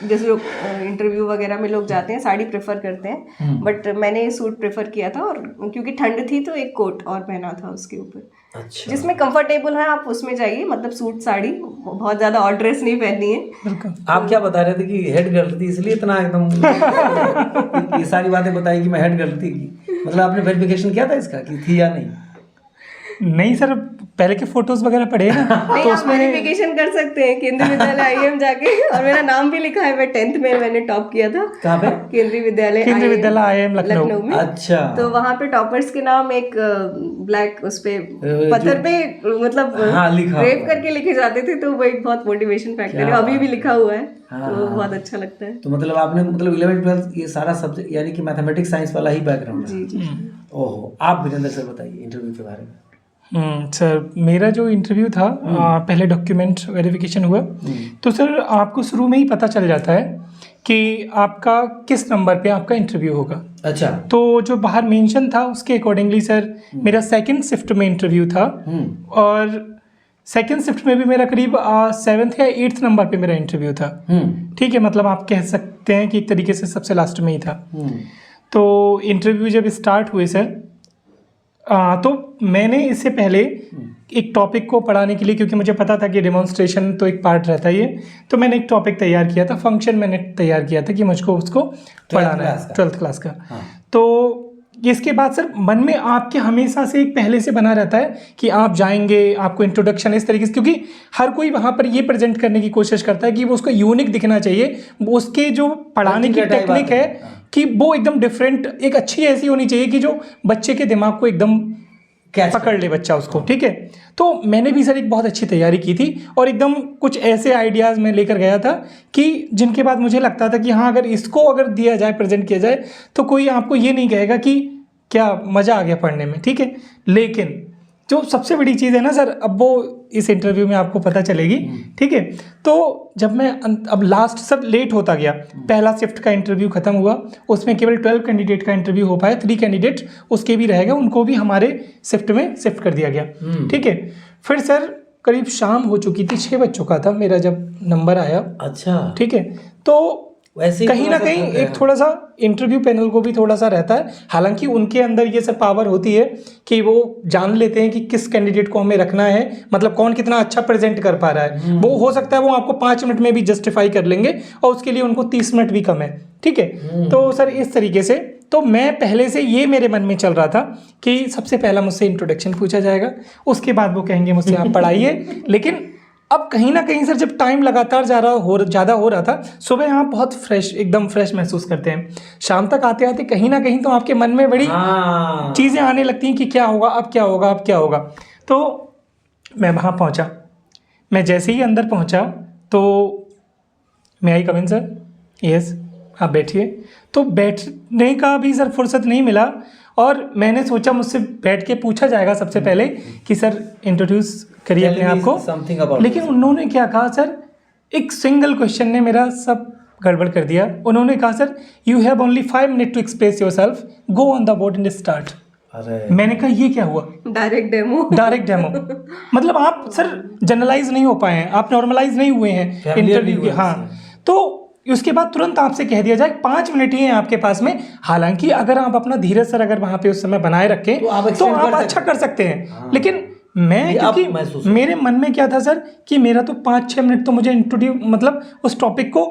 जैसे लोग इंटरव्यू वगैरह में लोग जाते हैं साड़ी प्रेफर करते हैं, बट मैंने सूट प्रेफर किया था, और क्योंकि ठंड थी तो एक कोट और पहना था उसके ऊपर। अच्छा। जिसमें कंफर्टेबल है आप उसमें जाइए, मतलब सूट साड़ी, बहुत ज़्यादा और ड्रेस नहीं पहननी है। आप क्या बता रहे थे कि हेड गर्ल थी इसलिए इतना एकदम ये सारी बातें बताई कि मैं हेड गर्ल थी? मतलब आपने वेरिफिकेशन किया था इसका कि थी या नहीं? नहीं सर, पहले के फोटोज वगैरह पढ़े हैं ना, नहीं, आप वेरिफिकेशन कर सकते हैं केंद्रीय विद्यालय आईएम जाके, और मेरा नाम भी लिखा है, मैं 10th में मैंने टॉप किया था। कहाँ पे? केंद्रीय विद्यालय आईएम लखनऊ में। अच्छा। तो वहाँ पे टॉपर्स के नाम एक ब्लैक उस पे पत्थर पे मतलब रेप करके लिखे जाते थे, तो वो एक बहुत मोटिवेशन फैक्टर है, अभी भी लिखा हुआ है। तो बहुत अच्छा लगता है। तो मतलब आपने मतलब 11th 12th ये सारा सब्जेक्ट यानी कि मैथमेटिक्स साइंस वाला ही बैकग्राउंड है? जी। ओहो, आप वीरेंद्र सर बताइए इंटरव्यू के बारे में। सर, मेरा जो इंटरव्यू था, पहले डॉक्यूमेंट वेरिफिकेशन हुआ, तो सर आपको शुरू में ही पता चल जाता है कि आपका किस नंबर पे आपका इंटरव्यू होगा। अच्छा। तो जो बाहर मेंशन था उसके अकॉर्डिंगली सर मेरा सेकंड शिफ्ट में इंटरव्यू था, और सेकंड शिफ्ट में भी मेरा करीब 7th या 8th नंबर पे मेरा इंटरव्यू था। ठीक है, मतलब आप कह सकते हैं कि एक तरीके से सबसे लास्ट में ही था। तो इंटरव्यू जब स्टार्ट हुए सर, तो मैंने इससे पहले एक टॉपिक को पढ़ाने के लिए, क्योंकि मुझे पता था कि डेमोन्स्ट्रेशन तो एक पार्ट रहता ही है, तो मैंने एक टॉपिक तैयार किया था, फंक्शन मैंने तैयार किया था कि मुझको उसको पढ़ाना है, 12th क्लास का। तो इसके बाद सर मन में आपके हमेशा से एक पहले से बना रहता है कि आप जाएंगे, आपको इंट्रोडक्शन इस तरीके से, क्योंकि हर कोई वहाँ पर ये प्रेजेंट करने की कोशिश करता है कि वो उसको यूनिक दिखना चाहिए, उसके जो पढ़ाने की टेक्निक है कि वो एकदम डिफरेंट, एक अच्छी ऐसी होनी चाहिए कि जो बच्चे के दिमाग को एकदम पकड़ ले बच्चा उसको। ठीक है, तो मैंने भी सर एक बहुत अच्छी तैयारी की थी, और एकदम कुछ ऐसे आइडियाज़ मैं लेकर गया था कि जिनके बाद मुझे लगता था कि हाँ, अगर इसको अगर दिया जाए, प्रेजेंट किया जाए, तो कोई आपको ये नहीं कहेगा कि क्या मज़ा आ गया पढ़ने में। ठीक है, लेकिन जो सबसे बड़ी चीज़ है ना सर, अब वो इस इंटरव्यू में आपको पता चलेगी। ठीक है, तो जब मैं अब लास्ट सर लेट होता गया, पहला शिफ्ट का इंटरव्यू खत्म हुआ, उसमें केवल 12 कैंडिडेट का इंटरव्यू हो पाया, 3 कैंडिडेट उसके भी रह गए, उनको भी हमारे शिफ्ट में शिफ्ट कर दिया गया। ठीक है, फिर सर करीब शाम हो चुकी थी, 6 बज चुका था मेरा जब नंबर आया। अच्छा। ठीक है, तो वैसे कहीं ना कहीं एक थोड़ा सा इंटरव्यू पैनल को भी थोड़ा सा रहता है, हालांकि उनके अंदर ये सब पावर होती है कि वो जान लेते हैं कि किस कैंडिडेट को हमें रखना है, मतलब कौन कितना अच्छा प्रेजेंट कर पा रहा है। वो हो सकता है वो आपको 5 मिनट में भी जस्टिफाई कर लेंगे, और उसके लिए उनको 30 मिनट भी कम है। ठीक है, तो सर इस तरीके से तो मैं पहले से ये मेरे मन में चल रहा था कि सबसे पहला मुझसे इंट्रोडक्शन पूछा जाएगा, उसके बाद वो कहेंगे मुझसे आप पढ़ाइए, लेकिन अब कहीं ना कहीं सर जब टाइम लगातार ज़्यादा हो रहा था, सुबह आप बहुत फ्रेश, एकदम फ्रेश महसूस करते हैं, शाम तक आते आते कहीं ना कहीं तो आपके मन में बड़ी चीज़ें आने लगती हैं कि क्या होगा, अब क्या होगा, अब क्या होगा। तो मैं वहाँ पहुँचा, मैं जैसे ही अंदर पहुँचा तो मैं आई कम इन सर, यस आप बैठिए। तो बैठने का भी सर फुर्सत नहीं मिला और मैंने सोचा मुझसे बैठ के पूछा जाएगा सबसे पहले कि सर इंट्रोड्यूस करिए अपने आप को, लेकिन उन्होंने क्या कहा सर, एक सिंगल क्वेश्चन ने मेरा सब गड़बड़ कर दिया। उन्होंने कहा sir you have only 5 minute to express yourself, go on the board and start. मैंने कहा ये क्या हुआ, डायरेक्ट डेमो मतलब आप सर जनरलाइज नहीं हो पाए हैं, आप नॉर्मलाइज नहीं हुए हैं इंटरव्यू के। हाँ, तो उसके बाद तुरंत आपसे कह दिया जाए 5 मिनट ही हैं आपके पास में। हालांकि अगर आप अपना धीरज सर अगर वहाँ पे उस समय बनाए रखें तो आप अच्छा कर सकते हैं। हाँ। लेकिन मैं क्योंकि मेरे मन में क्या था सर कि मेरा तो 5-6 मिनट तो मुझे इंट्रोड्यूस मतलब उस टॉपिक को,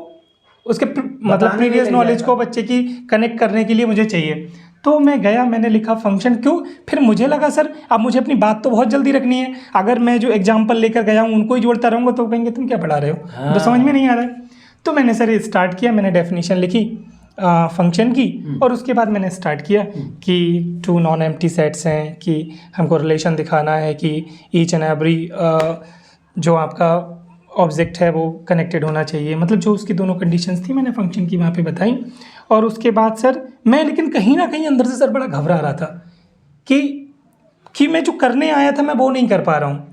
उसके मतलब प्रीवियस नॉलेज को बच्चे की कनेक्ट करने के लिए मुझे चाहिए। तो मैं गया, मैंने लिखा फंक्शन क्यों, फिर मुझे लगा सर अब मुझे अपनी बात तो बहुत जल्दी रखनी है, अगर मैं जो एग्जाम्पल लेकर गया हूँ उनको ही जोड़ता रहूँगा तो कहेंगे तुम क्या पढ़ा रहे हो। हाँ। तो समझ में नहीं आ रहा है। तो मैंने सर स्टार्ट किया, मैंने डेफिनेशन लिखी फंक्शन की और उसके बाद मैंने स्टार्ट किया कि 2 नॉन एम्प्टी सेट्स हैं, कि हमको रिलेशन दिखाना है कि ईच एंड एवरी जो आपका ऑब्जेक्ट है वो कनेक्टेड होना चाहिए, मतलब जो उसकी दोनों कंडीशंस थी मैंने फंक्शन की वहाँ पे बताई। और उसके बाद सर मैं लेकिन कहीं ना कहीं अंदर से सर बड़ा घबरा रहा था कि मैं जो करने आया था मैं वो नहीं कर पा रहा हूँ।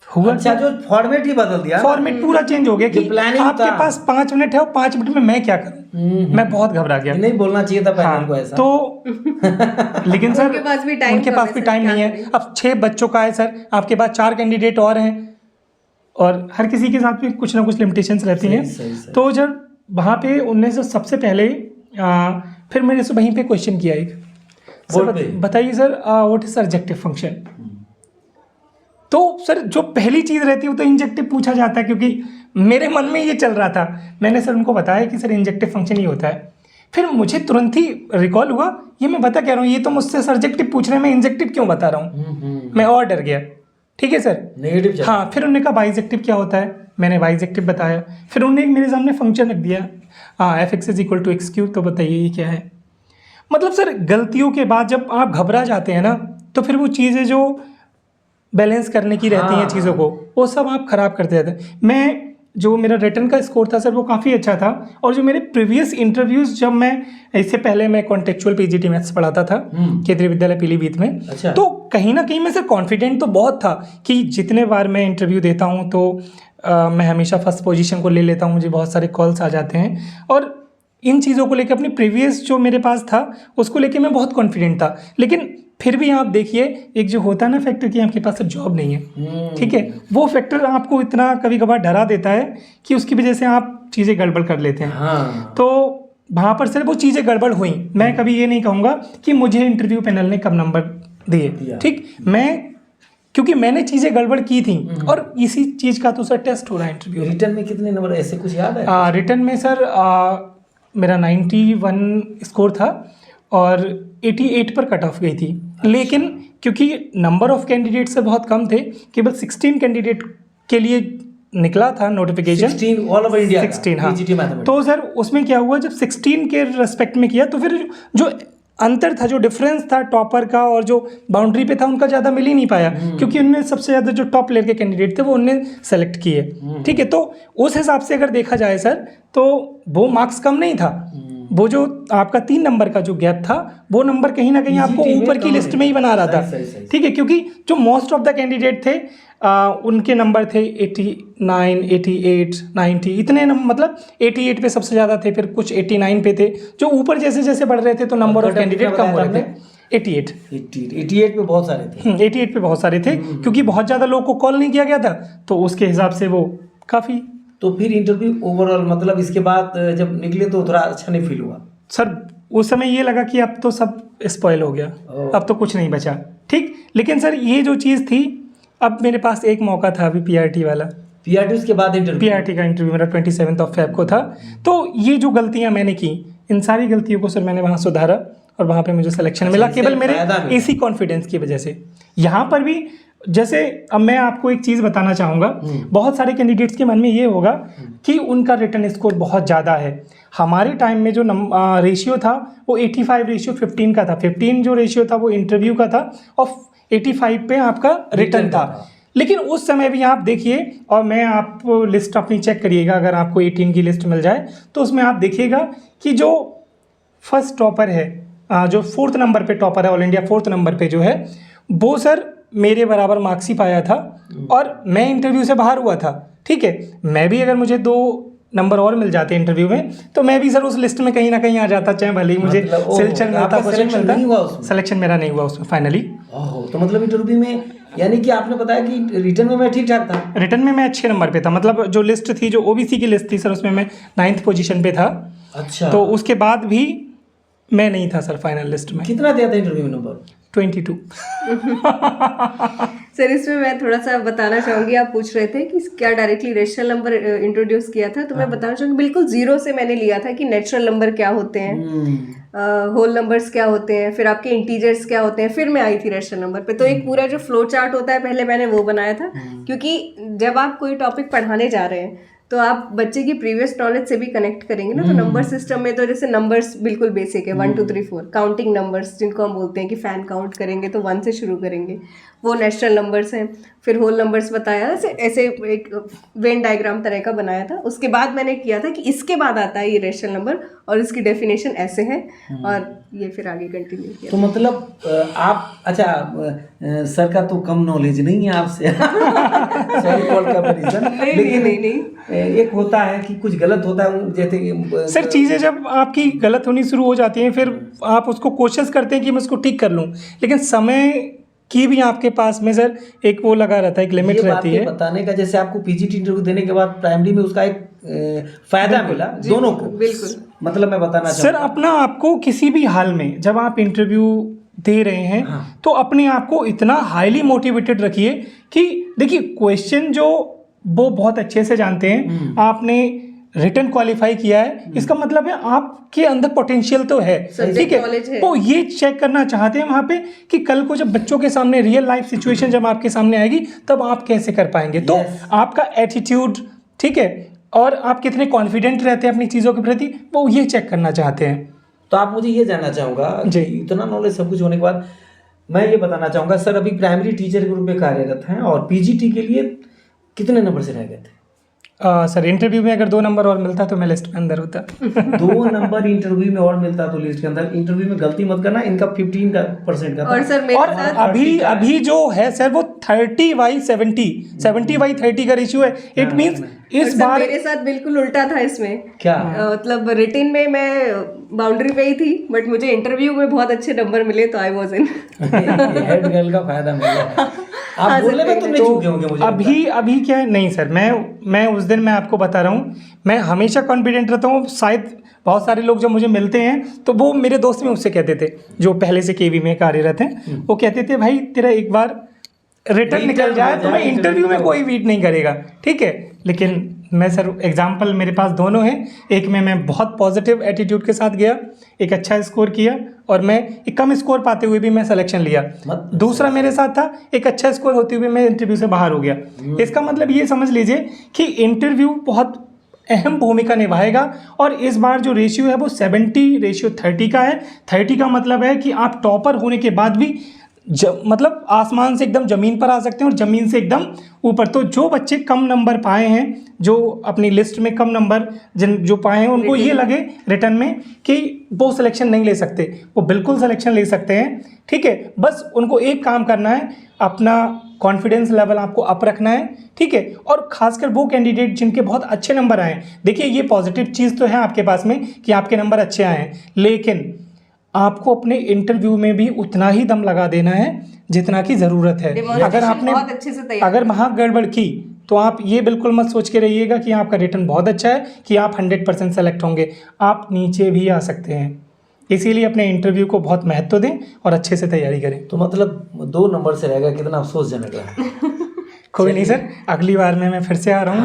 हुआ अच्छा, जो फॉर्मेट ही बदल दिया, फॉर्मेट पूरा चेंज हो गया कि आपके पास 5 मिनट है और 5 मिनट में मैं क्या करूँ। मैं बहुत घबरा गया, नहीं बोलना चाहिए था पहले को ऐसा। तो लेकिन सर उनके पास भी टाइम नहीं है। अब 6 बच्चों का है सर, आपके पास 4 कैंडिडेट और हैं और हर किसी के साथ भी कुछ ना कुछ लिमिटेशंस रहती हैं। तो जब वहाँ पे उनने से सबसे पहले फिर मैंने से वहीं पे क्वेश्चन किया एक, बताइए sir what is surjective function. तो सर जो पहली चीज़ रहती है वो तो इंजेक्टिव पूछा जाता है, क्योंकि मेरे मन में ये चल रहा था। मैंने सर उनको बताया कि सर इंजेक्टिव फंक्शन ये होता है। फिर मुझे तुरंत ही रिकॉल हुआ, ये मैं बता कह रहा हूँ, ये तो मुझसे सर्जेक्टिव पूछ रहे हैं, मैं इंजेक्टिव क्यों बता रहा हूँ। मैं और डर गया। ठीक है सर, नेगेटिव। हाँ, फिर उन्होंने कहा बाइजेक्टिव क्या होता है, मैंने बाइजेक्टिव बताया। फिर उन्होंने मेरे सामने फंक्शन रख दिया fx = x³। तो बताइए ये क्या है। मतलब सर गलतियों के बाद जब आप घबरा जाते हैं ना तो फिर वो चीज़ें जो बैलेंस करने की रहती हैं चीज़ों को, वो सब आप ख़राब करते रहते हैं। मैं जो मेरा रिटर्न का स्कोर था सर वो काफ़ी अच्छा था। और जो मेरे प्रीवियस इंटरव्यूज़, जब मैं इससे पहले मैं कॉन्टेक्चुअल पीजीटी मैथ्स पढ़ाता था केंद्रीय विद्यालय पीलीभीत में। अच्छा। तो कहीं ना कहीं मैं सर कॉन्फिडेंट तो बहुत था कि जितने बार मैं इंटरव्यू देता हूँ तो मैं हमेशा फर्स्ट पोजीशन को ले लेता हूँ, मुझे बहुत सारे कॉल्स आ जाते हैं। और इन चीज़ों को लेकर अपनी प्रीवियस जो मेरे पास था उसको लेकर मैं बहुत कॉन्फिडेंट था। लेकिन फिर भी आप देखिए, एक जो होता है ना फैक्टर कि आपके पास जॉब नहीं है, ठीक है, वो फैक्टर आपको इतना कभी कभार डरा देता है कि उसकी वजह से आप चीज़ें गड़बड़ कर लेते हैं। हाँ। तो वहाँ पर सर वो चीज़ें गड़बड़ हुई। मैं कभी ये नहीं कहूँगा कि मुझे इंटरव्यू पैनल ने कम नंबर दिए, ठीक, मैं क्योंकि मैंने चीज़ें गड़बड़ की थी और इसी चीज़ का तो सर टेस्ट हो रहा है इंटरव्यू। रिटर्न में कितने नंबर ऐसे कुछ याद है? रिटर्न में सर मेरा 91 स्कोर था और 88 पर कट ऑफ गई थी। अच्छा। लेकिन क्योंकि नंबर ऑफ कैंडिडेट से बहुत कम थे, केवल 16 कैंडिडेट के लिए निकला था नोटिफिकेशन। 16 ऑल ओवर इंडिया 16, हाँ। तो सर उसमें क्या हुआ, जब 16 के रेस्पेक्ट में किया तो फिर जो अंतर था, जो डिफरेंस था टॉपर का और जो बाउंड्री पे था, उनका ज़्यादा मिल ही नहीं पाया, क्योंकि उनने सबसे ज़्यादा जो टॉप लेवल के कैंडिडेट थे वो उनने सेलेक्ट किए। ठीक है, तो उस हिसाब से अगर देखा जाए सर तो वो मार्क्स कम नहीं था। वो जो आपका 3 नंबर का जो गैप था वो नंबर कहीं ना कहीं आपको ऊपर की लिस्ट में ही बना रहा था। ठीक है, क्योंकि जो मोस्ट ऑफ द कैंडिडेट थे उनके नंबर थे 89, 88, 90, इतने मतलब 88 पे सबसे ज़्यादा थे, फिर कुछ 89 पे थे। जो ऊपर जैसे जैसे बढ़ रहे थे तो नंबर ऑफ कैंडिडेट कम हो रहे थे। 88 पे बहुत सारे थे। 88 पे बहुत सारे थे, क्योंकि बहुत ज़्यादा लोगों को कॉल नहीं किया गया था, तो उसके हिसाब से वो काफ़ी। तो फिर इंटरव्यू ओवरऑल मतलब इसके बाद जब निकले तो थोड़ा अच्छा नहीं फील हुआ सर? उस समय ये लगा कि अब तो सब स्पॉइल हो गया, अब तो कुछ नहीं बचा। ठीक, लेकिन सर ये जो चीज़ थी, अब मेरे पास एक मौका था अभी पीआरटी वाला। पीआरटी उसके बाद इंटरव्यू? पीआरटी का इंटरव्यू मेरा 27 फ़रवरी को था। तो ये जो गलतियाँ मैंने की, इन सारी गलतियों को सर मैंने वहाँ सुधारा और वहाँ पे मुझे सिलेक्शन मिला, केवल मेरे इसी कॉन्फिडेंस की वजह से। यहाँ पर भी जैसे अब मैं आपको एक चीज़ बताना चाहूँगा, बहुत सारे कैंडिडेट्स के मन में ये होगा कि उनका रिटन स्कोर बहुत ज़्यादा है। हमारे टाइम में जो रेशियो था वो 85:15 का था। 15 जो रेशियो था वो इंटरव्यू का था और 85 पे आपका रिटन था। लेकिन उस समय भी आप देखिए, और मैं आप लिस्ट अपनी चेक करिएगा, अगर आपको 18 की लिस्ट मिल जाए तो उसमें आप देखिएगा कि जो फर्स्ट टॉपर है, जो 4th नंबर पे टॉपर है, ऑल इंडिया 4th नंबर पे जो है, वो सर मेरे बराबर मार्क्स ही पाया था और मैं इंटरव्यू से बाहर हुआ था। ठीक है, मैं भी अगर मुझे 2 नंबर और मिल जाते इंटरव्यू में तो मैं भी सर उस लिस्ट में कहीं ना कहीं आ जाता, चाहे भले ही मुझे सिलेक्शन मिलता, पोजीशन मिलता। सिलेक्शन मेरा नहीं हुआ उसमें फाइनली। तो मतलब इंटरव्यू में, यानी कि आपने बताया कि रिटर्न में मैं ठीक ठाक था। रिटर्न में मैं अच्छे नंबर पे था, मतलब जो लिस्ट थी, जो ओबीसी की लिस्ट थी सर, उसमें मैं 9th पोजीशन पे था। अच्छा। तो उसके बाद भी मैं नहीं था सर फाइनल लिस्ट में। कितना दिया था इंटरव्यू में नंबर? 22। सर इसमें मैं थोड़ा सा बताना चाहूँगी, आप पूछ रहे थे कि क्या डायरेक्टली रेशनल नंबर इंट्रोड्यूस किया था, तो मैं बताना चाहूँगी बिल्कुल जीरो से मैंने लिया था कि नेचुरल नंबर क्या होते हैं, होल नंबर्स क्या होते हैं, फिर आपके इंटीजर्स क्या होते हैं, फिर मैं आई थी रेशनल नंबर पे। तो एक पूरा जो फ्लो चार्ट होता है पहले मैंने वो बनाया था, क्योंकि जब आप कोई टॉपिक पढ़ाने जा रहे हैं तो आप बच्चे की प्रीवियस नॉलेज से भी कनेक्ट करेंगे ना। तो नंबर सिस्टम में तो जैसे नंबर्स बिल्कुल बेसिक है, 1 2 3 4 काउंटिंग नंबर्स, जिनको हम बोलते हैं कि फैन काउंट करेंगे तो 1 से शुरू करेंगे, वो नेचुरल नंबर्स हैं। फिर होल नंबर्स बताया, ऐसे एक वेन डायग्राम तरह का बनाया था। उसके बाद मैंने किया था कि इसके बाद आता है ये रेशनल नंबर और इसकी डेफिनेशन ऐसे है, और ये फिर आगे कंटिन्यू किया। तो मतलब आप, अच्छा सर का तो कम नॉलेज नहीं है आपसे सॉरी फॉर कंपैरिजन, लेकिन नहीं एक होता है कि कुछ गलत होता है, जैसे कि सर चीज़ें जब आपकी गलत होनी शुरू हो जाती हैं फिर आप उसको कोशिश करते हैं कि मैं उसको ठीक कर लूँ, लेकिन समय की भी आपके पास में सर एक वो लगा रहता है, एक लिमिट रहती है बताने का। जैसे आपको पीजीटी इंटरव्यू देने के बाद प्राइमरी में उसका एक फायदा मिला दोनों को, बिल्कुल। मतलब मैं बताना सर अपना आपको किसी भी हाल में जब आप इंटरव्यू दे रहे हैं तो अपने आप को इतना हाईली मोटिवेटेड रखिए कि देखिए क्वेश्चन जो वो बहुत अच्छे से जानते हैं, आपने रिटन क्वालिफाई किया है, इसका मतलब है आपके अंदर पोटेंशियल तो है, ठीक है। वो ये चेक करना चाहते हैं वहाँ पे कि कल को जब बच्चों के सामने रियल लाइफ सिचुएशन जब आपके सामने आएगी तब आप कैसे कर पाएंगे। तो आपका एटीट्यूड, ठीक है, और आप कितने कॉन्फिडेंट रहते हैं अपनी चीज़ों के प्रति, वो ये चेक करना चाहते हैं। तो आप मुझे ये जानना चाहूँगा जी, इतना नॉलेज सब कुछ होने के बाद मैं ये बताना चाहूँगा सर, अभी प्राइमरी टीचर के रूप में कार्यरत हैं और पीजीटी के लिए कितने नंबर से रह गए थे? सर इंटरव्यू में अगर 2 नंबर और मिलता तो मैं लिस्ट में अंदर होता 2 नंबर इंटरव्यू में और मिलता तो लिस्ट के अंदर। इंटरव्यू में गलती मत करना, इनका 15% का था। और सर और अभी जो है सर वो 30/70 70/30 का रेशियो है। इट मींस इस बार मेरे साथ बिल्कुल उल्टा था इसमें। क्या मतलब रिटिन में मैं बाउंड्री पे ही थी, बट मुझे इंटरव्यू में बहुत अच्छे नंबर मिले तो I was in. Head girl का फायदा मिला। आप बोलने में तो नहीं चूके होंगे मुझे। अभी क्या है, नहीं सर मैं उस दिन मैं आपको बता रहा हूँ, मैं हमेशा कॉन्फिडेंट रहता हूँ। शायद बहुत सारे लोग जब मुझे मिलते हैं तो वो मेरे दोस्त भी मुझसे कहते थे जो पहले से केवी में कार्यरत हैं, वो कहते थे भाई तेरा एक बार रिटर्न निकल जाए तो मैं इंटरव्यू में कोई वेट नहीं करेगा, ठीक है। लेकिन मैं सर एग्जाम्पल मेरे पास दोनों हैं, एक में मैं बहुत पॉजिटिव एटीट्यूड के साथ गया, एक अच्छा स्कोर किया और मैं एक कम स्कोर पाते हुए भी मैं सिलेक्शन लिया। दूसरा मेरे साथ था, एक अच्छा स्कोर होते हुए मैं इंटरव्यू से बाहर हो गया। इसका मतलब ये समझ लीजिए कि इंटरव्यू बहुत अहम भूमिका निभाएगा। और इस बार जो रेशियो है वो 70/30 का है। 30 का मतलब है कि आप टॉपर होने के बाद भी मतलब आसमान से एकदम ज़मीन पर आ सकते हैं और ज़मीन से एकदम ऊपर। तो जो बच्चे कम नंबर पाए हैं, जो अपनी लिस्ट में कम नंबर जो पाए हैं, उनको ये लगे रिटर्न में कि वो सिलेक्शन नहीं ले सकते, वो बिल्कुल सिलेक्शन ले सकते हैं, ठीक है। बस उनको एक काम करना है, अपना कॉन्फिडेंस लेवल आपको अप रखना है, ठीक है। और खासकर वो कैंडिडेट जिनके बहुत अच्छे नंबर आए, देखिए ये पॉजिटिव चीज़ तो है आपके पास में कि आपके नंबर अच्छे आए हैं, लेकिन आपको अपने इंटरव्यू में भी उतना ही दम लगा देना है जितना की ज़रूरत है। अगर आपने अगर वहाँ गड़बड़ की तो आप ये बिल्कुल मत सोच के रहिएगा कि आपका रिटर्न बहुत अच्छा है कि आप 100% सेलेक्ट होंगे, आप नीचे भी आ सकते हैं। इसीलिए अपने इंटरव्यू को बहुत महत्व दें और अच्छे से तैयारी करें। तो मतलब 2 नंबर से रहेगा, कितना अफसोसजनक है। कोई नहीं सर, अगली बार में मैं फिर से आ रहा हूँ।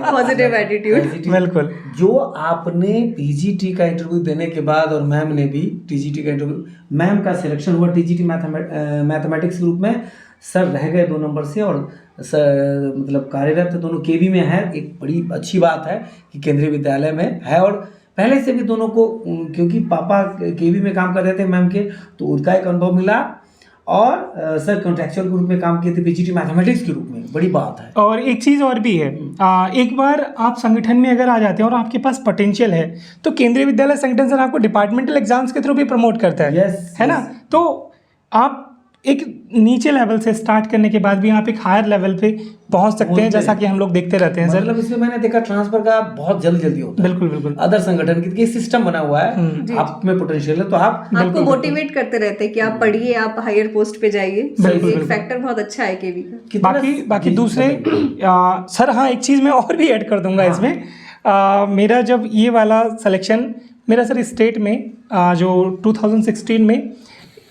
पॉजिटिव एटीट्यूड, बिल्कुल। जो आपने पीजीटी का इंटरव्यू देने के बाद और मैम ने भी टीजीटी का इंटरव्यू, मैम का सिलेक्शन हुआ टीजीटी मैथमेटिक्स ग्रुप में, सर रह गए 2 नंबर से, और सर मतलब कार्यरत दोनों केवी में है। एक बड़ी अच्छी बात है कि केंद्रीय विद्यालय में है, और पहले से भी दोनों को, क्योंकि पापा केवी में काम कर रहे थे मैम के, तो उनका एक अनुभव मिला, और सर कॉन्ट्रेक्चुअल के रूप में काम किए थे पीजीटी मैथमेटिक्स के रूप में, बड़ी बात है। और एक चीज़ और भी है, एक बार आप संगठन में अगर आ जाते हैं और आपके पास पोटेंशियल है, तो केंद्रीय विद्यालय संगठन सर आपको डिपार्टमेंटल एग्जाम्स के थ्रू भी प्रमोट करता है। है ना? तो आप एक नीचे लेवल से स्टार्ट करने के बाद भी आप एक हायर लेवल पे पहुंच सकते हैं, जैसा कि हम लोग देखते रहते हैं सर। मतलब इसमें मैंने देखा ट्रांसफर का बहुत जल्दी होता है। बिल्कुल बिल्कुल। अदर संगठन की सिस्टम बना हुआ है, आप में पोटेंशियल है तो आप आपको मोटिवेट करते रहते हैं कि आप पढ़िए, आप हायर पोस्ट पे जाइए। एक फैक्टर बहुत अच्छा है केवी का। बाकी दूसरे सर, हाँ एक चीज़ मैं और भी ऐड कर दूंगा इसमें। मेरा जब ये वाला सिलेक्शन मेरा सर स्टेट में जो 2016 में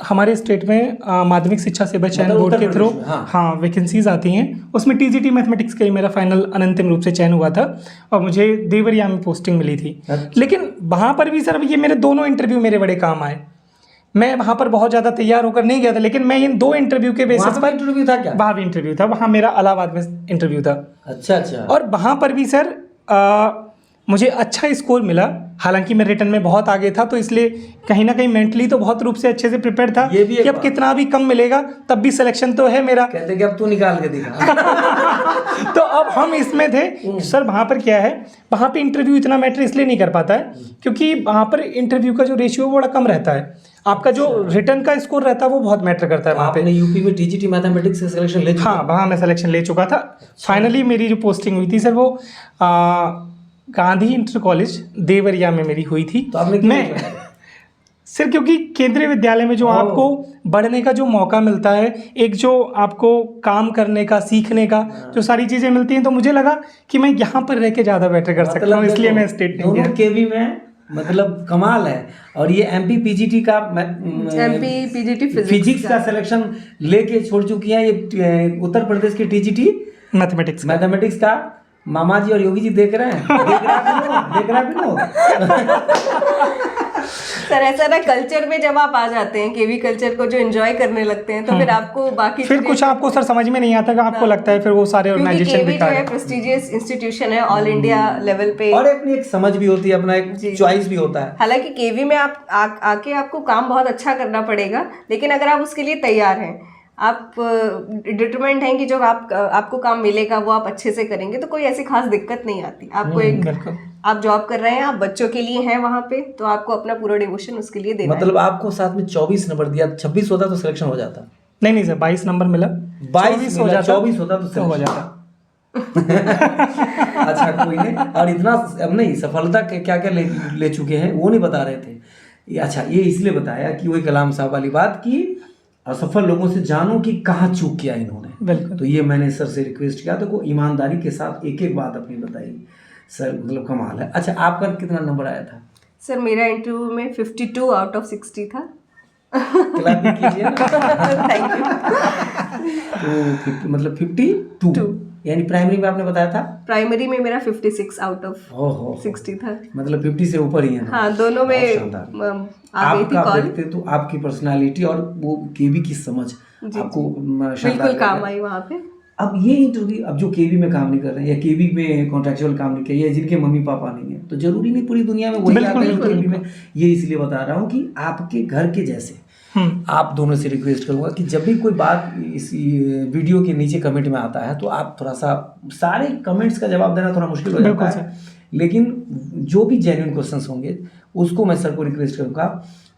हमारे स्टेट में माध्यमिक शिक्षा सेवा चयन बोर्ड के थ्रू हाँ वैकेंसीज आती हैं, उसमें टीजीटी मैथमेटिक्स का ही मेरा फाइनल अनंतिम रूप से चयन हुआ था और मुझे देवरिया में पोस्टिंग मिली थी। लेकिन वहाँ पर भी सर ये मेरे दोनों इंटरव्यू मेरे बड़े काम आए। मैं वहाँ पर बहुत ज़्यादा तैयार होकर नहीं गया था, लेकिन मैं इन 2 इंटरव्यू के बेसिस पर, इंटरव्यू था क्या? वहाँ भी इंटरव्यू था, वहाँ मेरा इलाहाबाद में इंटरव्यू था। अच्छा। और वहाँ पर भी सर मुझे अच्छा स्कोर मिला। हालांकि मैं रिटर्न में बहुत आगे था, तो इसलिए कहीं ना कहीं मेंटली तो बहुत रूप से अच्छे से प्रिपेयर था कि अब कितना भी कम मिलेगा तब भी सिलेक्शन तो है मेरा। कहते कि अब तू निकाल के दिखा। तो अब हम इसमें थे सर। वहाँ पर क्या है, वहाँ पे इंटरव्यू इतना मैटर इसलिए नहीं कर पाता है क्योंकि वहाँ पर इंटरव्यू का जो रेशियो बड़ा कम रहता है, आपका जो रिटर्न का स्कोर रहता है वो बहुत मैटर करता है वहाँ पे। यूपी में टीजीटी मैथमेटिक्स का सिलेक्शन ले चुका? हाँ, वहाँ मैं सिलेक्शन ले चुका था। फाइनली मेरी जो पोस्टिंग हुई थी सर वो गांधी इंटर कॉलेज देवरिया में मेरी हुई थी। तो आपने मैं सर क्योंकि केंद्रीय विद्यालय में जो आपको बढ़ने का जो मौका मिलता है, एक जो आपको काम करने का, सीखने का जो सारी चीज़ें मिलती हैं, तो मुझे लगा कि मैं यहाँ पर रह के ज़्यादा बेटर कर सकता हूँ, इसलिए मैं स्टेट नहीं गया। केवी में मतलब कमाल है। और ये एमपी पीजीटी का एमपी पीजीटी फिजिक्स का सिलेक्शन लेके छोड़ चुकी है। ये उत्तर प्रदेश की टीजीटी मैथमेटिक्स का मामा जी और योगी जी देख रहे हैं, देख रहा भी नो। सर ऐसा ना, कल्चर में जब आप आ जाते हैं, केवी कल्चर को जो एंजॉय करने लगते हैं, तो फिर आपको बाकी फिर कुछ आपको सर समझ में नहीं आता कि आपको लगता है फिर वो सारे ऑर्गेनाइजेशन बेकार है। प्रेस्टिजियस इंस्टीट्यूशन है ऑल इंडिया लेवल पे, और अपनी एक समझ भी होती है, अपना एक चॉइस भी होता है। हालांकि केवी में आप आके आपको काम बहुत अच्छा करना पड़ेगा, लेकिन अगर आप उसके लिए तैयार हैं, आप डिटरमाइंड हैं कि जो आपको काम मिलेगा वो आप अच्छे से करेंगे, तो कोई ऐसी खास दिक्कत नहीं आती आपको। एक आप जॉब कर रहे हैं, आप बच्चों के लिए हैं वहाँ पे, तो आपको अपना पूरा डिवोशन उसके लिए देना मतलब आपको साथ में 24 नंबर दिया, 26 होता तो सिलेक्शन हो जाता? नहीं सर, 22 नंबर मिला। 22 हो जाता, 24 होता तो हो जाता। अच्छा कोई नहीं। और इतना अब नहीं, सफलता क्या क्या ले चुके हैं वो नहीं बता रहे थे। अच्छा, ये इसलिए बताया कि वही कलाम साहब वाली बात की असफल लोगों से जानो कि कहाँ चूक किया इन्होंने। बिल्कुल। तो ये मैंने सर से रिक्वेस्ट किया, तो ईमानदारी के साथ एक एक बात अपनी बताई सर, मतलब कमाल है। अच्छा, आपका कितना नंबर आया था? सर मेरा इंटरव्यू में 52 आउट ऑफ 60 था। क्लैप भी कीजिए ना। Thank you. तो मतलब 52 यानी प्राइमरी में आपने बताया था? प्राइमरी में मेरा 56 आउट ऑफ 60 था। मतलब 50 से ऊपर ही है ना? हाँ, दोनों में आ गई थी कॉल। देखते तो आपकी पर्सनालिटी और वो केवी की समझ आपको बिल्कुल काम आई वहाँ पे। अब ये इंटरव्यू, अब जो केवी में काम नहीं कर रहे हैं या केवी में कॉन्ट्रेक्चुअल काम नहीं किया, या जिनके मम्मी पापा नहीं है, तो जरूरी नहीं पूरी दुनिया में वही आते हैं केवी में। ये इसलिए बता रहा हूँ कि आपके घर के जैसे आप दोनों से रिक्वेस्ट करूंगा कि जब भी कोई बात इस वीडियो के नीचे कमेंट में आता है, तो आप थोड़ा सा, सारे कमेंट्स का जवाब देना थोड़ा मुश्किल हो जाता है, लेकिन जो भी जेन्युइन क्वेश्चंस होंगे उसको मैं सर को रिक्वेस्ट करूंगा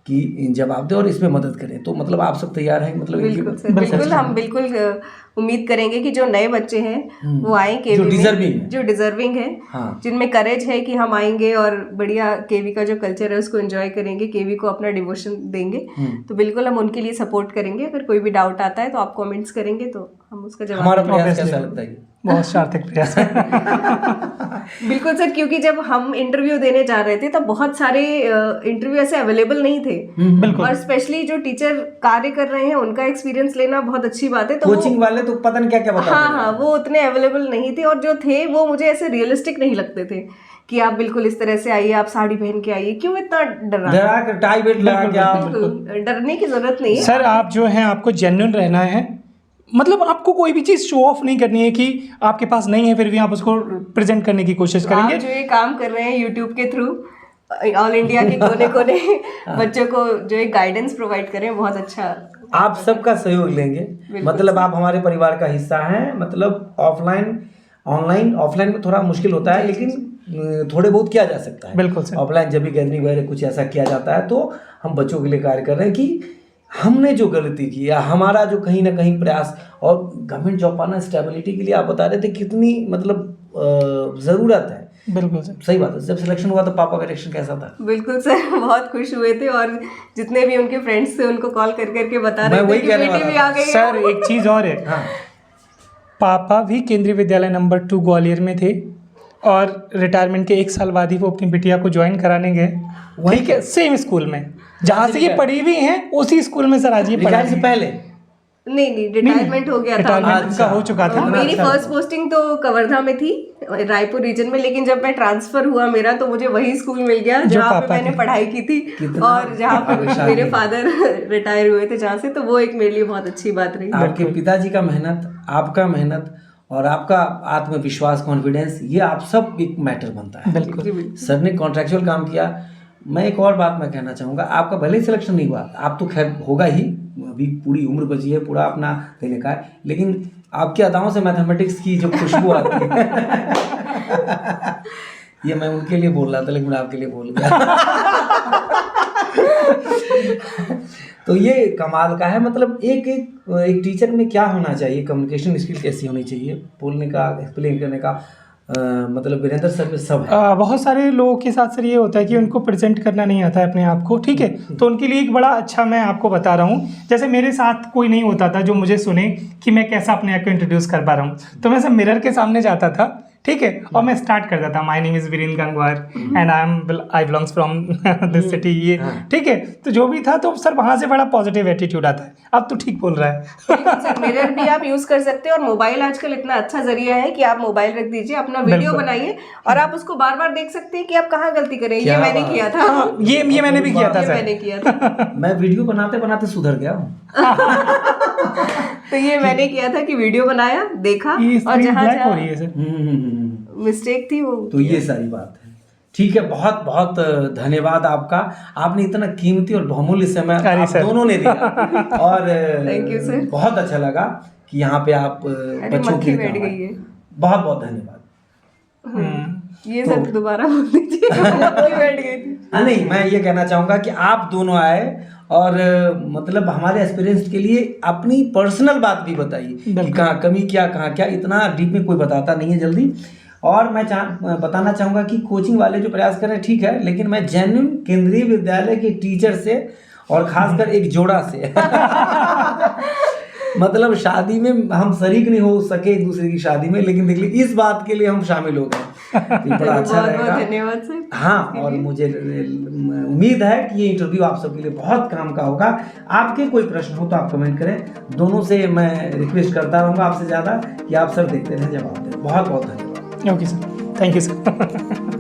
कि जवाब दें और इसमें मदद करें। तो मतलब आप सब तैयार हैं? मतलब बिल्कुल हम बिल्कुल उम्मीद करेंगे कि जो नए बच्चे हैं वो आए केवी में, जो डिजर्विंग है, हाँ। जिनमें करेज है कि हम आएंगे और बढ़िया केवी का जो कल्चर है उसको एंजॉय करेंगे, केवी को अपना डिवोशन देंगे, तो बिल्कुल हम उनके लिए सपोर्ट करेंगे। अगर कोई भी डाउट आता है तो आप कमेंट्स करेंगे तो हम उसका जवाब। हमारा प्रयास कैसा लगता है? बहुत सार्थक प्रयास है। बिल्कुल सर, क्योंकि जब हम इंटरव्यू देने जा रहे थे तब बहुत सारे इंटरव्यू ऐसे अवेलेबल नहीं थे, और स्पेशली जो टीचर कार्य कर रहे हैं उनका एक्सपीरियंस लेना बहुत अच्छी बात है। तो कोचिंग वाले तो पता नहीं क्या क्या बताते हैं। हाँ, वो उतने अवेलेबल नहीं थे, और जो थे वो मुझे ऐसे रियलिस्टिक नहीं लगते थे कि आप बिल्कुल इस तरह से आइए, आप साड़ी पहन के आइए, क्यों इतना डरा कर टाई बेल्ट लगा के? डरने की जरूरत नहीं है सर। आप जो है, आपको जेन्युइन रहना है, मतलब आपको कोई भी चीज़ शो ऑफ नहीं करनी है कि आपके पास नहीं है फिर भी आप उसको प्रेजेंट करने की कोशिश करेंगे। आप जो ये काम कर रहे हैं यूट्यूब के थ्रू ऑल इंडिया के कोने कोने बच्चों को जो एक गाइडेंस प्रोवाइड करें, बहुत अच्छा। आप सबका सहयोग लेंगे, मतलब आप हमारे परिवार का हिस्सा हैं। मतलब ऑफलाइन में थोड़ा मुश्किल होता है, लेकिन थोड़े बहुत किया जा सकता है। बिल्कुल सर। ऑफलाइन जब भी गैदरिंग वगैरह कुछ ऐसा किया जाता है तो हम बच्चों के लिए कार्य कर रहे हैं कि हमने जो गलती की या हमारा जो कहीं ना कहीं प्रयास, और गवर्नमेंट जॉब पाना स्टेबिलिटी के लिए आप बता रहे थे कितनी मतलब ज़रूरत है। बिल्कुल सर, सही बात है। जब सिलेक्शन हुआ तो पापा का रिएक्शन कैसा था? बिल्कुल सर, बहुत खुश हुए थे और जितने भी उनके फ्रेंड्स थे उनको कॉल कर करके बता रहे थे कि बेटी भी आ गई है। सर एक चीज़ और है, हाँ, पापा भी केंद्रीय विद्यालय नंबर 2 ग्वालियर में थे और रिटायरमेंट के 1 साल बाद ही वो अपनी बिटिया को ज्वाइन कराने गए। ठीक है, सेम स्कूल में जहाँ से ये पढ़ी हुई हैं उसी स्कूल में सर आज ये रिटायर से पहले। नहीं, रिटायरमेंट हो गया था। रिटायरमेंट का हो चुका था। मेरी फर्स्ट पोस्टिंग तो कवर्धा में थी, रायपुर रीजन में, लेकिन जब मैं ट्रांसफर हुआ मेरा तो मुझे वही स्कूल मिल गया जहाँ पे मैंने पढ़ाई की थी और जहाँ पे मेरे फादर रिटायर हुए थे जहाँ से, तो वो एक मेरे लिए बहुत अच्छी बात रही। आपके पिताजी का मेहनत, आपका मेहनत और आपका आत्मविश्वास, कॉन्फिडेंस, ये आप सब एक मैटर बनता है। बिल्कुल सर ने कॉन्ट्रेक्चुअल काम किया। मैं एक और बात मैं कहना चाहूँगा, आपका भले ही सिलेक्शन नहीं हुआ, आप तो खैर होगा ही, अभी पूरी उम्र बची है, पूरा अपना देने का है, लेकिन आपकी अदाओं से मैथमेटिक्स की जो खुशबू आती है ये मैं उनके लिए बोल रहा था लेकिन मैं आपके लिए बोल गया तो ये कमाल का है। मतलब एक टीचर में क्या होना चाहिए, कम्युनिकेशन स्किल कैसी होनी चाहिए, बोलने का, एक्सप्लेन करने का, मतलब वीरेंद्र सर में सब है। बहुत सारे लोगों के साथ सर ये होता है कि उनको प्रेजेंट करना नहीं आता है अपने आप को। ठीक है, तो उनके लिए एक बड़ा अच्छा मैं आपको बता रहा हूँ, जैसे मेरे साथ कोई नहीं होता था जो मुझे सुने कि मैं कैसा अपने आप को इंट्रोड्यूस कर पा रहा हूँ, तो मैं सब मिरर के सामने जाता था, ठीक है, और मैं स्टार्ट करता था, my name is Virendra Gangwar and I belongs from this city, ये ठीक है। तो जो भी था तो सर वहाँ से बड़ा पॉजिटिव एटीट्यूड आता है। अब तो ठीक बोल रहा है सर, मिरर भी आप यूज कर सकते हैं और मोबाइल आजकल इतना अच्छा जरिया है कि आप मोबाइल रख दीजिए, अपना वीडियो बनाइए और आप उसको बार बार देख सकते हैं कि आप कहाँ गलती करें। ये मैंने किया था। ये मैंने भी किया था सर, मैंने किया था। मैं वीडियो बनाते बनाते सुधर गया हूँ तो ये मैंने किया था कि वीडियो बनाया, देखा और जहाँ मिस्टेक थी वो। तो ये सारी बात है। ठीक है, बहुत बहुत धन्यवाद आपका, आपने इतना कीमती और बहुमूल्य समय आप दोनों ने दिया और थैंक यू सर, बहुत अच्छा लगा कि यहाँ पे आप बच्चों की बैठ गई है। बहुत बहुत धन्यवाद। ये सब दोबारा बोल दीजिए बैठ गई थी। नहीं, मैं ये कहना चाहूँगा कि आप दोनों आए और मतलब हमारे एक्सपीरियंस के लिए अपनी पर्सनल बात भी बताइए कि कहाँ कमी क्या, कहाँ क्या, इतना डीप में कोई बताता नहीं है जल्दी। और मैं बताना चाहूँगा कि कोचिंग वाले जो प्रयास कर रहे हैं ठीक है, लेकिन मैं जेन्युइन केंद्रीय विद्यालय के टीचर से और खासकर एक जोड़ा से मतलब शादी में हम शरीक नहीं हो सके एक दूसरे की शादी में, लेकिन देख लीजिए इस बात के लिए हम शामिल हो गए, बड़ा अच्छा रहेगा। धन्यवाद सर। हाँ, और मुझे उम्मीद है कि ये इंटरव्यू आप सबके लिए बहुत काम का होगा। आपके कोई प्रश्न हो तो आप कमेंट करें, दोनों से मैं रिक्वेस्ट करता रहूँगा आपसे ज़्यादा कि आप सर देखते रहें, जवाब दें। बहुत बहुत धन्यवाद। Okay sir, thank you sir.